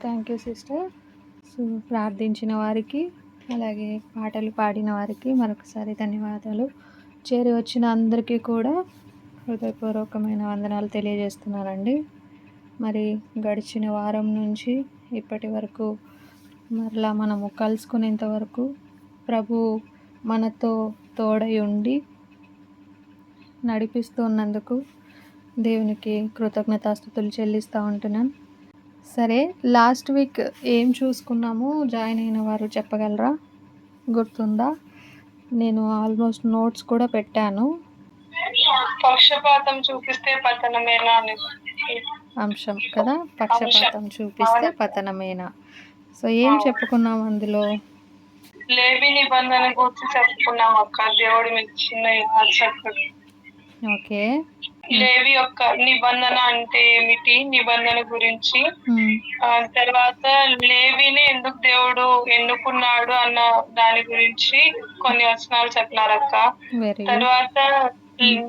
Thank you sister. So ప్రార్థించిన వారికి, అలాగే పాటలు పాడిన వారికి మరొకసారి ధన్యవాదాలు. చేరి వచ్చిన అందరికీ కూడా హృదయపూర్వకమైన వందనాలు తెలియజేస్తున్నానండి. మరి గడిచిన వారం నుంచి ఇప్పటి వరకు మరలా మనము కలుసుకునేంత వరకు ప్రభు మనతో తోడై ఉండి నడిపిస్తున్నందుకు దేవునికి కృతజ్ఞతాస్తుతులు చెల్లిస్తూ ఉంటున్నాను. సరే, లాస్ట్ వీక్ ఏం చూసుకున్నాము జాయిన్ అయిన వారు చెప్పగలరా? గుర్తుందా? నేను ఆల్మోస్ట్ నోట్స్ కూడా పెట్టాను. పక్షపాతం చూపిస్తే పతనమేనా అని అంశం కదా, పక్షపాతం చూపిస్తే పతనమేనా. సో ఏం చెప్పుకున్నాం అందులో? లేవి నిబంధన గురించి చెప్పుకున్నాం అక్క. దేవుడు మీకు చిన్న ఓకే, లేవి యొక్క నిబంధన అంటే ఏమిటి, నిబంధన గురించి, తర్వాత లేవిని ఎందుకు దేవుడు ఎన్నుకున్నాడు అన్న దాని గురించి కొన్ని వచనాలు చెప్పినారక్క. తర్వాత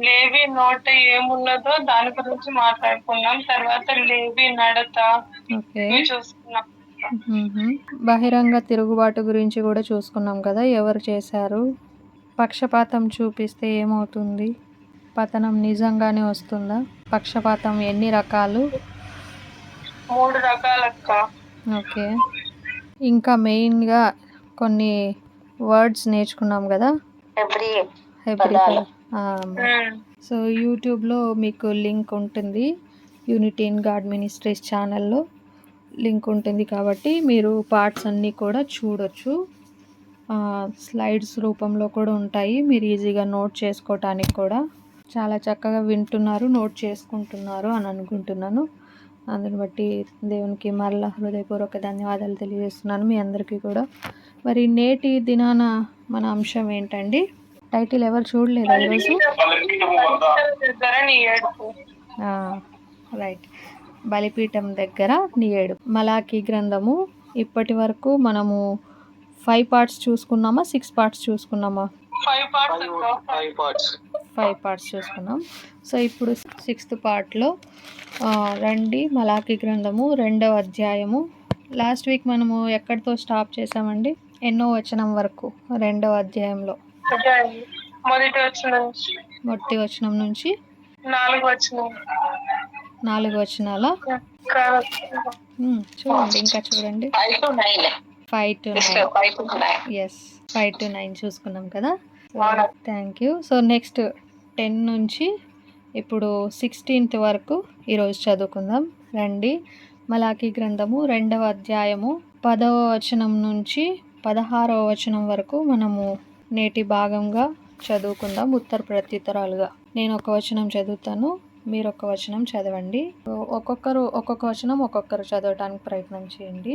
లేవి నోట ఏమున్నదో దాని గురించి మాట్లాడుకున్నాం. తర్వాత లేవి నడత చూసుకున్నాం. బహిరంగ తిరుగుబాటు గురించి కూడా చూసుకున్నాం కదా, ఎవరు చేశారు? పక్షపాతం చూపిస్తే ఏమవుతుంది? పతనం నిజంగానే వస్తుందా? పక్షపాతం ఎన్ని రకాలు? 3 రకాలక్క. ఓకే, ఇంకా మెయిన్గా కొన్ని వర్డ్స్ నేర్చుకున్నాం కదా, సో యూట్యూబ్లో మీకు లింక్ ఉంటుంది, యూనిటీ ఇన్ గాడ్ మినిస్ట్రీస్ ఛానల్లో లింక్ ఉంటుంది కాబట్టి మీరు పార్ట్స్ అన్నీ కూడా చూడొచ్చు. స్లైడ్స్ రూపంలో కూడా ఉంటాయి, మీరు ఈజీగా నోట్ చేసుకోవటానికి కూడా. చాలా చక్కగా వింటున్నారు, నోట్ చేసుకుంటున్నారు అని అనుకుంటున్నాను. అందుని బట్టి దేవునికి మరలా హృదయపూర్వక ధన్యవాదాలు తెలియజేస్తున్నాను మీ అందరికీ కూడా. మరి నేటి దినాన మన అంశం ఏంటండి? టైటిల్ ఎవరు చూడలేదా ఈరోజు? రైట్, బలిపీఠం దగ్గర నీ ఏడుపు. మలాకీ గ్రంథము ఇప్పటి వరకు మనము 5 పార్ట్స్ చూసుకున్నామా, 6 పార్ట్స్ చూసుకున్నామా? 5 పార్ట్స్ చూసుకున్నాం. సో ఇప్పుడు 6th పార్ట్లో రండి, మలాకీ గ్రంథము 2వ అధ్యాయము. లాస్ట్ వీక్ మనము ఎక్కడితో స్టాప్ చేసామండి? ఎన్నో వచనం వరకు 2వ అధ్యాయంలో? మొదటి వచనం నుంచి 4 వచనాల చూడండి, ఇంకా చూడండి. 5 to 9. ఎస్, 5 to 9 చూసుకున్నాం కదా. Thank you. సో నెక్స్ట్ 10 నుంచి ఇప్పుడు 16th వరకు ఈరోజు చదువుకుందాం. రండి, మలాకీ గ్రంథము 2వ అధ్యాయము 10వ వచనం నుంచి 16వ వచనం వరకు మనము నేటి భాగంగా చదువుకుందాం, ఉత్తర ప్రత్యుత్తరాలుగా. నేను ఒక వచనం చదువుతాను, మీరు ఒక వచనం చదవండి. ఒక్కొక్కరు ఒక్కొక్క వచనం ఒక్కొక్కరు చదవటానికి ప్రయత్నం చేయండి.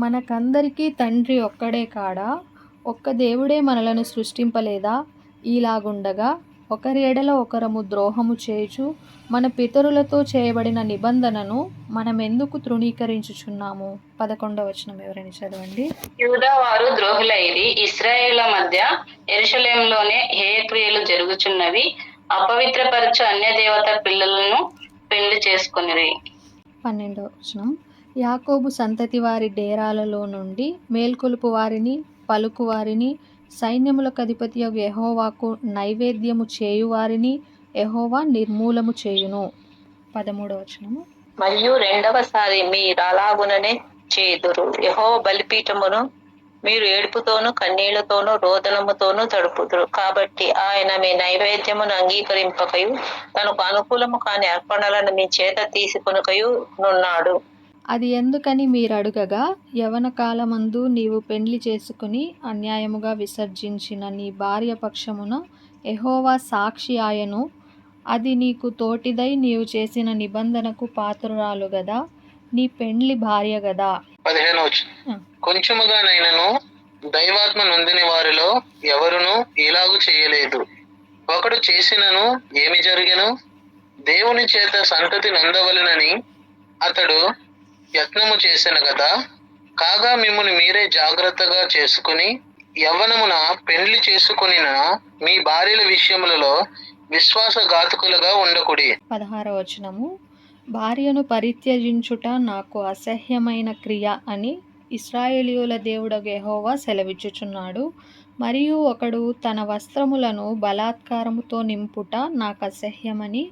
మనకందరికీ తండ్రి ఒక్కడే కాడా? ఒక్క దేవుడే మనలను సృష్టింపలేదా? ఇలాగుండగా ఒకరి ఎడల ఒకరము ద్రోహము చేయుచు మన పితరులతో చేయబడిన నిబంధనను మనం ఎందుకు తృణీకరించుచున్నాము? 11వ వచనం ఎవరైనా చదవండి. యూదా వారు ద్రోహులైరి, ఇశ్రాయేళ్ల మధ్య యెరూషలేములోనే హేయక్రియలు జరుగుచున్నవి, అపవిత్రపరచు అన్య దేవత పిల్లలను పెళ్లి చేసుకొనిరి. 12వ వచనం. యాకోబు సంతతి వారి డేరాలలో నుండి మేల్కొలుపు వారిని, పలుకు వారిని, సైన్యములకు అధిపతియగు యెహోవాకు నైవేద్యము చేయువారిని యెహోవా నిర్మూలము చేయును. 13వ వచనము. మరియు రెండవసారి మీరు అలాగుననే చేదురు. యెహోవా బలిపీఠమును మీరు ఏడుపుతోనూ కన్నీళ్లతోనూ రోదనముతోనూ తడుపుదురు. కాబట్టి ఆయన మీ నైవేద్యమును అంగీకరింపకయు తనకు అనుకూలము కాని అర్పణలను మీ చేత తీసుకొనకయు నున్నాడు. అది ఎందుకని మీరు అడుగగా, యవన కాలమందు నీవు పెండ్లి చేసుకుని అన్యాయముగా విసర్జించిన నీ భార్య పక్షమున యెహోవా సాక్షి ఆయను. అది నీకు తోటిదై నీవు చేసిన నిబంధనకు పాత్రురాలు గదా, నీ పెండ్లి భార్య గదా. 15 కొంచెముగానైనను దైవాత్మ నొందిన వారిలో ఎవరునూ ఇలాగు చేయలేదు. ఒకడు చేసినను ఏమి జరిగెను? దేవుని చేత సంతతి నొందవలెనని అతడు యత్నము చేసెను గదా. కాగా మిమ్మును మీరే జాగ్రత్తగా చేసుకుని యవ్వనమున పెండ్లి చేసుకొనిన మీ భార్యల విషయములలో విశ్వాసఘాతకులుగా ఉండకుడి. 16వ వచనము. భార్యను పరిత్యజించుట నాకు అసహ్యమైన క్రియ అని ఇశ్రాయేలీయుల దేవుడగు యెహోవా సెలవిచ్చుచున్నాడు. మరియు ఒకడు తన వస్త్రములను బలాత్కారముతో నింపుట నాకు అసహ్యమని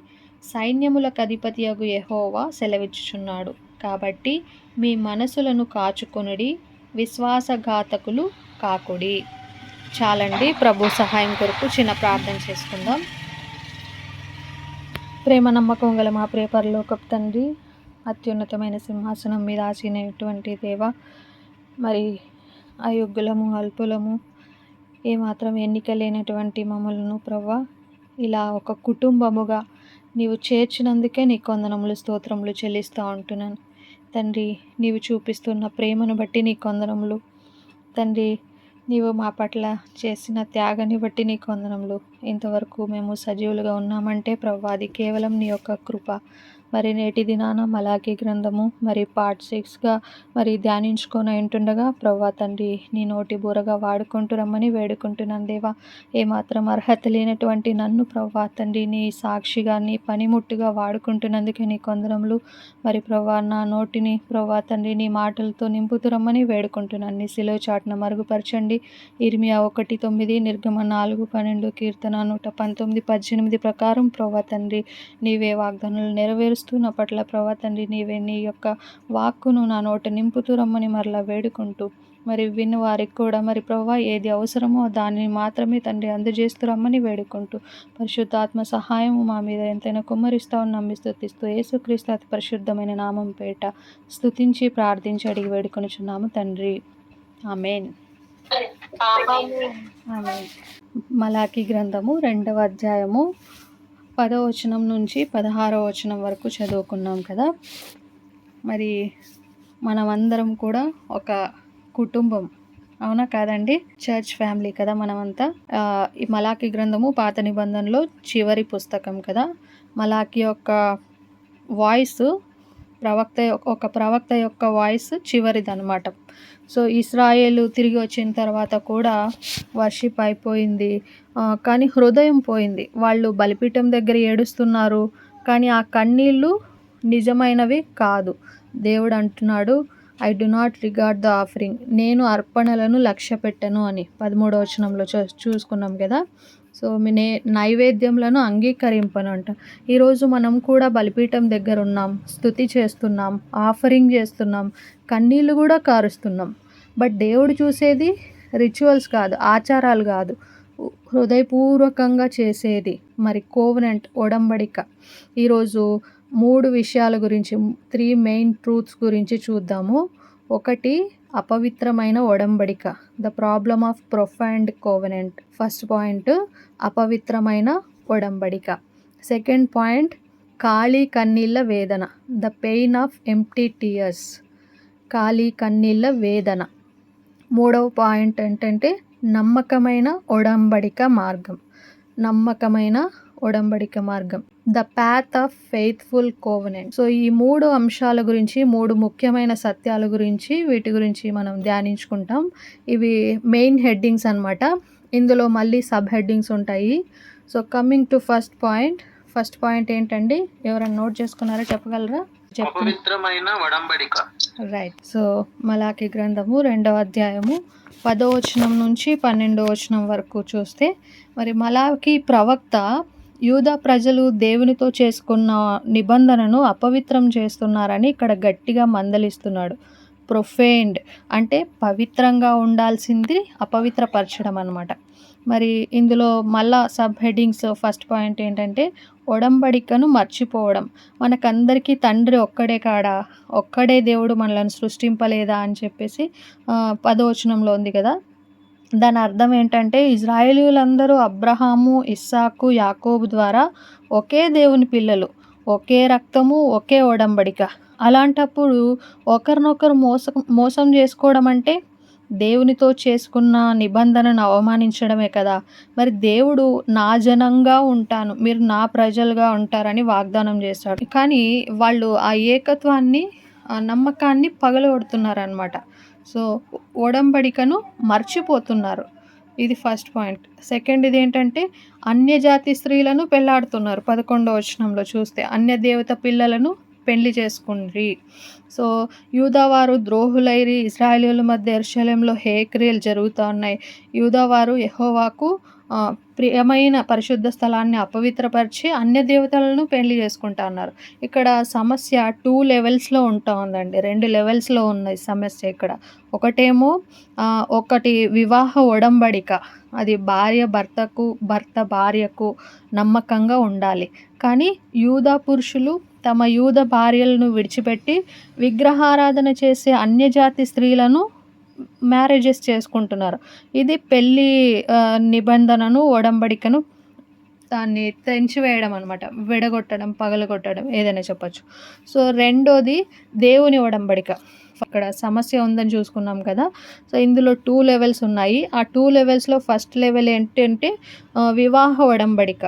సైన్యములకు అధిపతియగు యెహోవా సెలవిచ్చుచున్నాడు. కాబట్టి మీ మనసులను కాచుకొనుడి, విశ్వాసఘాతకులు కాకుడి. చాలండి. ప్రభు సహాయం కొరకు చిన్న ప్రార్థన చేసుకుందాం. ప్రేమ నమ్మకం గల మా ప్రియ పరలోకపు తండ్రి, అత్యున్నతమైన సింహాసనం మీద ఆసీనైనటువంటి దేవ, మరి అయోగ్యులము, అల్పులము, ఏమాత్రం ఎన్నిక లేనటువంటి మమ్మలను ప్రవ్వా ఇలా ఒక కుటుంబముగా నీవు చేర్చినందుకే నీకు వందనములు, స్తోత్రములు చెల్లిస్తూ ఉంటున్నాను తండ్రి. నీవు చూపిస్తున్న ప్రేమను బట్టి నీకు వందనములు తండ్రి. నీవు మా పట్ల చేసిన త్యాగాన్ని బట్టి నీకు వందనములు. ఇంతవరకు మేము సజీవులుగా ఉన్నామంటే ప్రవ్వా అది కేవలం నీ యొక్క కృప. మరి నేటి దినాన మలాకీ గ్రంథము మరి పార్ట్ 6గా మరి ధ్యానించుకొని ఉంటుండగా ప్రవ్వా తండ్రి నీ నోటి బూరగా వాడుకుంటూ రమ్మని వేడుకుంటున్నాను దేవా. ఏమాత్రం అర్హత లేనటువంటి నన్ను ప్రవ్వా తండ్రి నీ సాక్షిగా, నీ పనిముట్టుగా వాడుకుంటున్నందుకే నీ కొందరములు. మరి ప్రవ్వా నా నోటిని ప్రవ్వా తండ్రి నీ మాటలతో నింపుతూ రమ్మని వేడుకుంటున్నాను. నీ శిలువ చాటున మరుగుపరచండి. ఇర్మియా 1:9, నిర్గమ 4:12, కీర్తన 119:18 ప్రకారం ప్రవ్వా తండ్రి నీవే వాగ్దానాలు నెరవేరుస్తూ నా పట్ల ప్రవ్వా తండ్రి నీవే నీ యొక్క వాక్కును నా నోట నింపుతూ రమ్మని మరలా వేడుకుంటూ, మరి విన్న వారికి కూడా మరి ప్రవ్వా ఏది అవసరమో దానిని మాత్రమే తండ్రి అందజేస్తూ రమ్మని వేడుకుంటూ, పరిశుద్ధాత్మ సహాయము మా మీద ఎంతైనా కుమ్మరిస్తామని నమ్మి స్తుతిస్తూ యేసుక్రీస్తు అతి పరిశుద్ధమైన నామం పేట స్తుతించి ప్రార్థించి అడిగి వేడుకొనుచున్నాము తండ్రి. ఆమేన్. ఆమేన్. మలాకీ గ్రంథము 2వ అధ్యాయము 10వ వచనం నుంచి 16వ వచనం వరకు చదువుకున్నాం కదా. మరి మనమందరం కూడా ఒక కుటుంబం, అవునా కాదండి? చర్చ్ ఫ్యామిలీ కదా మనమంతా. ఈ మలాకీ గ్రంథము పాత నిబంధనలో చివరి పుస్తకం కదా. మలాకీ యొక్క వాయిస్ ప్రవక్త యొక్క వాయిస్ చివరిదనమాట. సో ఇశ్రాయేలు తిరిగి వచ్చిన తర్వాత కూడా వర్షిప్ అయిపోయింది, కానీ హృదయం పోయింది. వాళ్ళు బలిపీఠం దగ్గర ఏడుస్తున్నారు, కానీ ఆ కన్నీళ్ళు నిజమైనవి కాదు. దేవుడు అంటున్నాడు, I do not regard the offering, నేను అర్పణలను లక్ష్య పెట్టను అని 13వ వచనంలో చూసుకున్నాం కదా. సో నైవేద్యములను అంగీకరింపను అంట. ఈరోజు మనం కూడా బలిపీఠం దగ్గర ఉన్నాం, స్తుతి చేస్తున్నాం, ఆఫరింగ్ చేస్తున్నాం, కన్నీళ్ళు కూడా కారుస్తున్నాం. బట్ దేవుడు చూసేది రిచువల్స్ కాదు, ఆచారాలు కాదు, హృదయపూర్వకంగా చేసేది మరి కోవెనెంట్, ఒడంబడిక. ఈరోజు 3 విషయాల గురించి, 3 మెయిన్ ట్రూత్స్ గురించి చూద్దాము. ఒకటి, అపవిత్రమైన ఒడంబడిక, the problem of profaned covenant. First point, అపవిత్రమైన ఒడంబడిక. సెకండ్ పాయింట్, ఖాళీ కన్నీళ్ళ వేదన, the pain of empty tears, ఖాళీ కన్నీళ్ళ వేదన. 3వ పాయింట్ ఏంటంటే నమ్మకమైన ఒడంబడిక మార్గం, నమ్మకమైన ఒడంబడిక మార్గం, the path of faithful covenant. So ఈ 3 అంశాల గురించి, 3 ముఖ్యమైన సత్యాల గురించి, వీటి గురించి మనం ధ్యానించుకుంటాం. ఇవి మెయిన్ హెడ్డింగ్స్ అన్నమాట. ఇందులో మళ్ళీ సబ్ హెడ్డింగ్స్ ఉంటాయి. So coming to first point ఏంటండి? ఎవరైనా నోట్ చేసుకున్నారా? చెప్పగలరా? అపవిత్రమైన ఒడంబడిక. రైట్. సో మలాకీ గ్రంథము 2వ అధ్యాయము 10వ వచనం నుంచి 12వ వచనం వరకు చూస్తే, మరి మలాకీ ప్రవక్త యూదా ప్రజలు దేవునితో చేసుకున్న నిబంధనను అపవిత్రం చేస్తున్నారని ఇక్కడ గట్టిగా మందలిస్తున్నాడు. ప్రొఫేన్డ్ అంటే పవిత్రంగా ఉండాల్సింది అపవిత్రపరచడం అన్నమాట. మరి ఇందులో మళ్ళా సబ్ హెడ్డింగ్స్, ఫస్ట్ పాయింట్ ఏంటంటే ఒడంబడికను మర్చిపోవడం. మనకందరికీ తండ్రి ఒక్కడే కాడా, ఒక్కడే దేవుడు మనల్ని సృష్టింపలేదా అని చెప్పేసి 10వ వచనంలో ఉంది కదా. దాని అర్థం ఏంటంటే ఇజ్రాయేలీయులందరూ అబ్రహాము, ఇస్సాకు, యాకోబు ద్వారా ఒకే దేవుని పిల్లలు, ఒకే రక్తము, ఒకే ఒడంబడిక. అలాంటప్పుడు ఒకరినొకరు మోసం చేసుకోవడం అంటే దేవునితో చేసుకున్న నిబంధనను అవమానించడమే కదా. మరి దేవుడు నా జనంగా ఉంటాను, మీరు నా ప్రజలుగా ఉంటారని వాగ్దానం చేస్తాడు. కానీ వాళ్ళు ఆ ఏకత్వాన్ని, ఆ నమ్మకాన్ని పగలగొడుతున్నారనమాట. సో ఒడంబడికను మర్చిపోతున్నారు. ఇది ఫస్ట్ పాయింట్. సెకండ్ ఇది ఏంటంటే అన్యజాతి స్త్రీలను పెళ్లాడుతున్నారు. 11వ వచనంలో చూస్తే అన్య దేవత పిల్లలను పెళ్లి చేసుకుండ్రి. సో యూదావారు ద్రోహులైరి, ఇశ్రాయేలీయుల మధ్య యెరూషలేములో హేయక్రియలు జరుగుతూ ఉన్నాయి. యూదావారు యెహోవాకు ప్రియమైన పరిశుద్ధ స్థలాన్ని అపవిత్రపరిచి అన్య దేవతలను పెళ్లి చేసుకుంటా ఉన్నారు. ఇక్కడ సమస్య 2 లెవెల్స్లో ఉంటా ఉందండి. 2 లెవెల్స్లో ఉన్నది సమస్య ఇక్కడ. ఒకటేమో ఒకటి వివాహ ఒడంబడిక, అది భార్య భర్తకు, భర్త భార్యకు నమ్మకంగా ఉండాలి. కానీ యూదా పురుషులు తమ యూద భార్యలను విడిచిపెట్టి విగ్రహారాధన చేసే అన్యజాతి స్త్రీలను మ్యారేజెస్ చేసుకుంటున్నారు. ఇది పెళ్ళి నిబంధనను, ఒడంబడికను దాన్ని తెంచివేయడం అనమాట. విడగొట్టడం, పగలగొట్టడం ఏదైనా చెప్పచ్చు. సో రెండోది దేవుని ఒడంబడిక. అక్కడ సమస్య ఉందని చూసుకున్నాం కదా. సో ఇందులో 2 లెవెల్స్ ఉన్నాయి. ఆ 2 లెవెల్స్లో ఫస్ట్ లెవెల్ ఏంటంటే వివాహ ఒడంబడిక.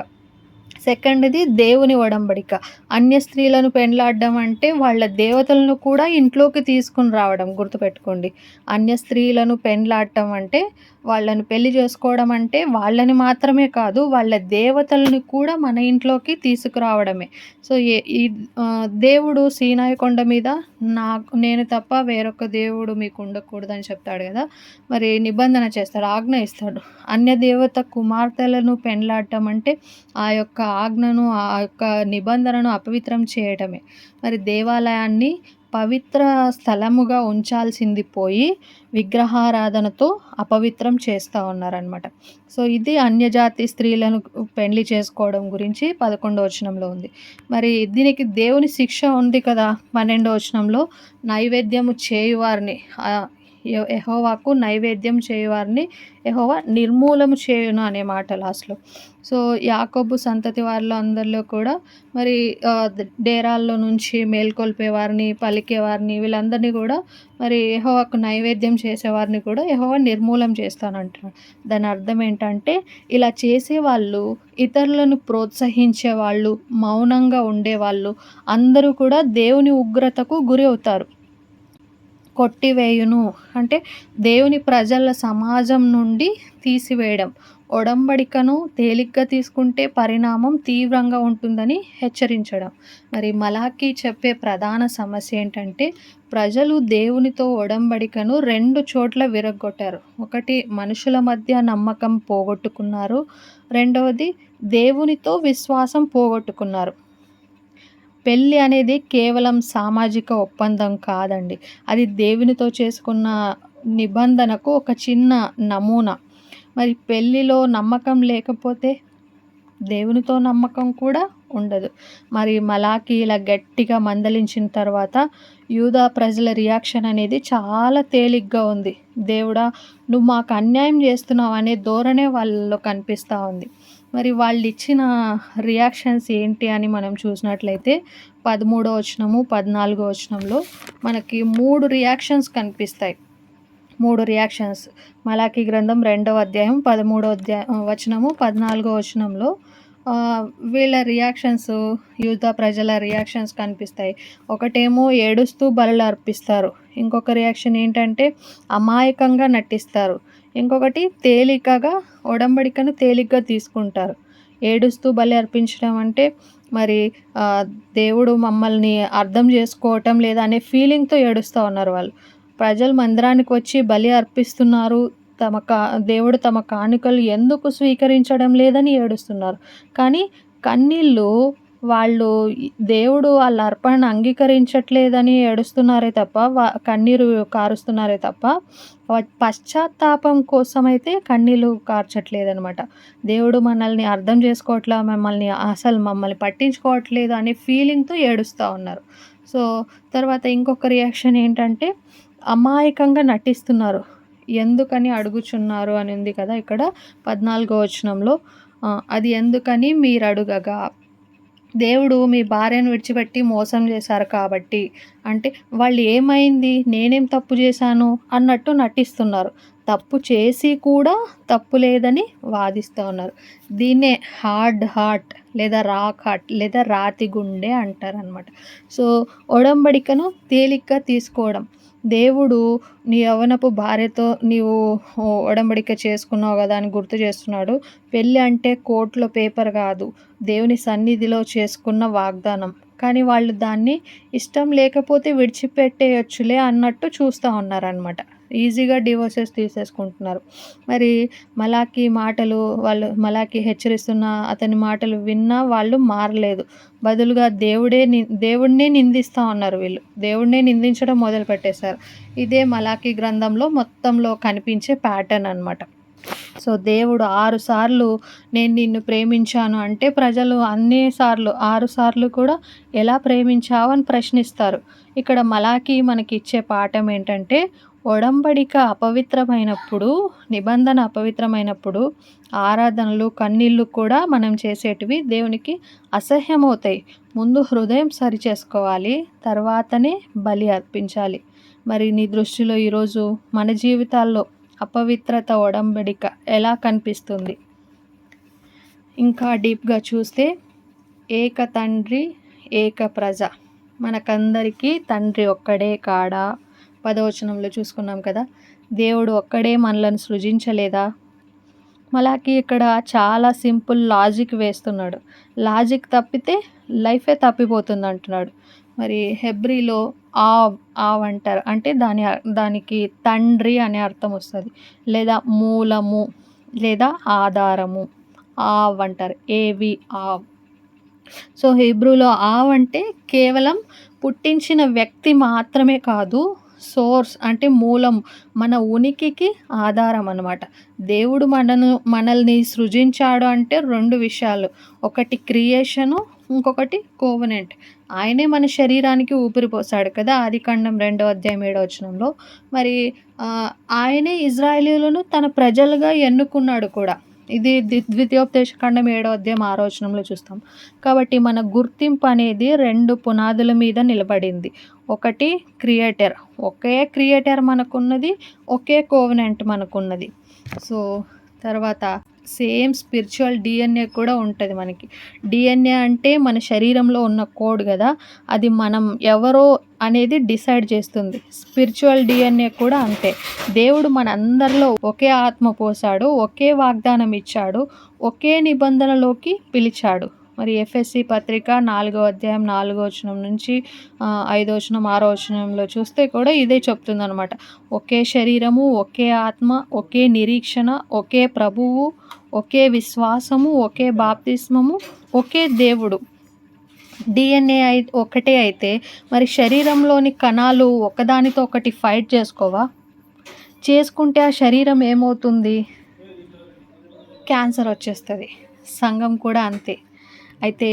సెకండ్ది దేవుని ఒడంబడిక. అన్య స్త్రీలను పెండ్లాడడం అంటే వాళ్ళ దేవతలను కూడా ఇంట్లోకి తీసుకుని రావడం. గుర్తుపెట్టుకోండి, అన్య స్త్రీలను పెండ్లాడటం అంటే వాళ్ళని పెళ్లి చేసుకోవడం అంటే వాళ్ళని మాత్రమే కాదు, వాళ్ళ దేవతలను కూడా మన ఇంట్లోకి తీసుకురావడమే. సో ఈ దేవుడు సీనాయి కొండ మీద నేను తప్ప వేరొక దేవుడు మీకు ఉండకూడదని చెప్తాడు కదా. మరి నిబంధన చేస్తాడు, ఆజ్ఞ ఇస్తాడు. అన్య దేవత కుమార్తెలను పెండ్లాడటం అంటే ఆ యొక్క ఆజ్ఞను, ఆ యొక్క నిబంధనను అపవిత్రం చేయడమే. మరి దేవాలయాన్ని పవిత్ర స్థలముగా ఉంచాల్సింది పోయి విగ్రహారాధనతో అపవిత్రం చేస్తూ ఉన్నారనమాట. సో ఇది అన్యజాతి స్త్రీలను పెళ్లి చేసుకోవడం గురించి 11వ వచనంలో ఉంది. మరి దీనికి దేవుని శిక్ష ఉంది కదా. 12వ వచనంలో నైవేద్యము చేయువారిని, యెహోవాకు నైవేద్యం చేయువారిని యెహోవా నిర్మూలము చేయును అనే మాట లాస్ట్లో. సో యాకోబు సంతతి వారిలో అందరిలో కూడా మరి డేరాల్లో నుంచి మేల్కొల్పేవారిని, పలికేవారిని, వీళ్ళందరినీ కూడా మరి యెహోవాకు నైవేద్యం చేసేవారిని కూడా యెహోవా నిర్మూలం చేస్తానంటున్నాడు. దాని అర్థం ఏంటంటే ఇలా చేసేవాళ్ళు, ఇతరులను ప్రోత్సహించేవాళ్ళు, మౌనంగా ఉండేవాళ్ళు అందరూ కూడా దేవుని ఉగ్రతకు గురి అవుతారు. కొట్టివేయును అంటే దేవుని ప్రజల సమాజం నుండి తీసివేయడం. ఒడంబడికను తేలిగ్గా తీసుకుంటే పరిణామం తీవ్రంగా ఉంటుందని హెచ్చరించడం. మరి మలాకీ చెప్పే ప్రధాన సమస్య ఏంటంటే ప్రజలు దేవునితో ఒడంబడికను 2 చోట్ల విరగ్గొట్టారు. ఒకటి మనుషుల మధ్య నమ్మకం పోగొట్టుకున్నారు. రెండవది దేవునితో విశ్వాసం పోగొట్టుకున్నారు. పెళ్ళి అనేది కేవలం సామాజిక ఒప్పందం కాదండి, అది దేవునితో చేసుకున్న నిబంధనకు ఒక చిన్న నమూనా. మరి పెళ్ళిలో నమ్మకం లేకపోతే దేవునితో నమ్మకం కూడా ఉండదు. మరి మలాకీ ఇలా గట్టిగా మందలించిన తర్వాత యూదా ప్రజల రియాక్షన్ అనేది చాలా తేలిగ్గా ఉంది. దేవుడా, నువ్వు మాకు అన్యాయం చేస్తున్నావు అనే ధోరణే వాళ్ళలో కనిపిస్తూ ఉంది. మరి వాళ్ళు ఇచ్చిన రియాక్షన్స్ ఏంటి అని మనం చూసినట్లయితే 13వ వచనము, 14వ వచనంలో మనకి 3 రియాక్షన్స్ కనిపిస్తాయి. 3 రియాక్షన్స్. మలాకీ గ్రంథం 2వ అధ్యాయం 13వ వచనము, 14వ వచనంలో వీళ్ళ రియాక్షన్స్, యూదా ప్రజల రియాక్షన్స్ కనిపిస్తాయి. ఒకటేమో ఏడుస్తూ బలులు అర్పిస్తారు. ఇంకొక రియాక్షన్ ఏంటంటే అమాయకంగా నటిస్తారు. ఇంకొకటి తేలికగా ఒడంబడికను తేలిగ్గా తీసుకుంటారు. ఏడుస్తూ బలి అర్పించడం అంటే మరి దేవుడు మమ్మల్ని అర్థం చేసుకోవటం లేదా అనే ఫీలింగ్తో ఏడుస్తూ ఉన్నారు వాళ్ళు. ప్రజలు మందిరానికి వచ్చి బలి అర్పిస్తున్నారు, దేవుడు తమ కానుకలు ఎందుకు స్వీకరించడం లేదని ఏడుస్తున్నారు. కానీ కన్నీళ్ళు వాళ్ళు దేవుడు వాళ్ళ అర్పణను అంగీకరించట్లేదని ఏడుస్తున్నారే తప్ప, కన్నీరు కారుస్తున్నారే తప్ప పశ్చాత్తాపం కోసమైతే కన్నీళ్ళు కార్చట్లేదనమాట. దేవుడు మనల్ని అర్థం చేసుకోవట్లా, మమ్మల్ని పట్టించుకోవట్లేదు అనే ఫీలింగ్తో ఏడుస్తూ ఉన్నారు. సో తర్వాత ఇంకొక రియాక్షన్ ఏంటంటే అమాయకంగా నటిస్తున్నారు. ఎందుకని అడుగుచున్నారు అని ఉంది కదా ఇక్కడ 14వ వచనంలో. అది ఎందుకని మీరు అడుగగా, దేవుడు మీ భార్యను విడిచిపెట్టి మోసం చేశారు కాబట్టి, అంటే వాళ్ళు ఏమైంది, నేనేం తప్పు చేశాను అన్నట్టు నటిస్తున్నారు. తప్పు చేసి కూడా తప్పు లేదని వాదిస్తూ ఉన్నారు. దీన్నే హార్డ్ హార్ట్ లేదా రాక్ హార్ట్ లేదా రాతి గుండె అంటారనమాట. సో ఒడంబడికను తేలిగ్గా తీసుకోవడం. దేవుడు నీ యవ్వనపు భార్యతో నీవు ఒడంబడిక చేసుకున్నావు కదా అని గుర్తు చేస్తున్నాడు. పెళ్ళి అంటే కోర్టులో పేపర్ కాదు, దేవుని సన్నిధిలో చేసుకున్న వాగ్దానం. కానీ వాళ్ళు దాన్ని ఇష్టం లేకపోతే విడిచిపెట్టేయొచ్చులే అన్నట్టు చూస్తూ ఉన్నారనమాట. ఈజీగా డివోర్సెస్ తీసేసుకుంటున్నారు. మరి మలాకి మాటలు మలాకి హెచ్చరిస్తున్న అతని మాటలు విన్నా వాళ్ళు మారలేదు. బదులుగా దేవుడినే నిందిస్తూ ఉన్నారు వీళ్ళు. దేవుడినే నిందించడం మొదలుపెట్టేశారు. ఇదే మలాకి గ్రంథంలో మొత్తంలో కనిపించే ప్యాటర్న్ అనమాట. సో దేవుడు 6 సార్లు నేను నిన్ను ప్రేమించాను అంటే ప్రజలు అన్ని సార్లు 6 సార్లు కూడా ఎలా ప్రేమించావు అని ప్రశ్నిస్తారు. ఇక్కడ మలాకి మనకి ఇచ్చే పాఠం ఏంటంటే, ఒడంబడిక అపవిత్రమైనప్పుడు, నిబంధన అపవిత్రమైనప్పుడు ఆరాధనలు కన్నీళ్ళు కూడా మనం చేసేటివి దేవునికి అసహ్యమవుతాయి. ముందు హృదయం సరిచేసుకోవాలి, తర్వాతనే బలి అర్పించాలి. మరి నీ దృష్టిలో ఈరోజు మన జీవితాల్లో అపవిత్రత ఒడంబడిక ఎలా కనిపిస్తుంది? ఇంకా డీప్గా చూస్తే ఏక తండ్రి ఏక ప్రజ, మనకందరికీ తండ్రి ఒక్కడే కాడా? 10వ వచనంలో చూసుకున్నాం కదా. దేవుడు ఒక్కడే మనలను సృజించలేదా? మలాకి ఇక్కడ చాలా సింపుల్ లాజిక్ వేస్తున్నాడు. లాజిక్ తప్పితే లైఫే తప్పిపోతుంది అంటున్నాడు. మరి హెబ్రీలో ఆవ్ అంటారు, అంటే దానికి తండ్రి అనే అర్థం వస్తుంది, లేదా మూలము లేదా ఆధారము. ఆవ్ అంటారు, ఏవి ఆవ్. సో హీబ్రూలో ఆవ్ అంటే కేవలం పుట్టించిన వ్యక్తి మాత్రమే కాదు, సోర్స్ అంటే మూలం, మన ఉనికికి ఆధారం అన్నమాట. దేవుడు మనల్ని సృజించాడు అంటే 2 విషయాలు, ఒకటి క్రియేషను, ఇంకొకటి కోవెనెంట్. ఆయనే మన శరీరానికి ఊపిరి పోసాడు కదా, ఆదికాండం 2వ అధ్యాయం 7వ వచనంలో. మరి ఆయనే ఇజ్రాయేలీయులను తన ప్రజలుగా ఎన్నుకున్నాడు కూడా. ఇది ద్వితీయోపదేశకాండం 7వ అధ్యాయం 6వ వచనంలో చూస్తాం. కాబట్టి మన గుర్తింపు అనేది 2 పునాదుల మీద నిలబడింది. ఒకటి క్రియేటర్, ఒకే క్రియేటర్ మనకున్నది, ఒకే కోవెనెంట్ మనకున్నది. సో తర్వాత సేమ్ స్పిరిచువల్ డిఎన్ఏ కూడా ఉంటుంది మనకి. డిఎన్ఏ అంటే మన శరీరంలో ఉన్న కోడ్ కదా, అది మనం ఎవరో అనేది డిసైడ్ చేస్తుంది. స్పిరిచువల్ డిఎన్ఏ కూడా అంతే. దేవుడు మనందరిలో ఒకే ఆత్మ పోసాడు, ఒకే వాగ్దానం ఇచ్చాడు, ఒకే నిబంధనలోకి పిలిచాడు. మరి ఎఫ్ఎస్సి పత్రిక 4వ అధ్యాయం 4వ వచనం నుంచి 5వ వచనం 6వ వచనంలో చూస్తే కూడా ఇదే చెప్తుంది అనమాట. ఒకే శరీరము, ఒకే ఆత్మ, ఒకే నిరీక్షణ, ఒకే ప్రభువు, ఒకే విశ్వాసము, ఒకే బాప్తిస్మము, ఒకే దేవుడు. డిఎన్ఏ ఒకటే అయితే మరి శరీరంలోని కణాలు ఒకదానితో ఒకటి ఫైట్ చేసుకుంటే ఆ శరీరం ఏమవుతుంది? క్యాన్సర్ వచ్చేస్తుంది. సంఘం కూడా అంతే. అయితే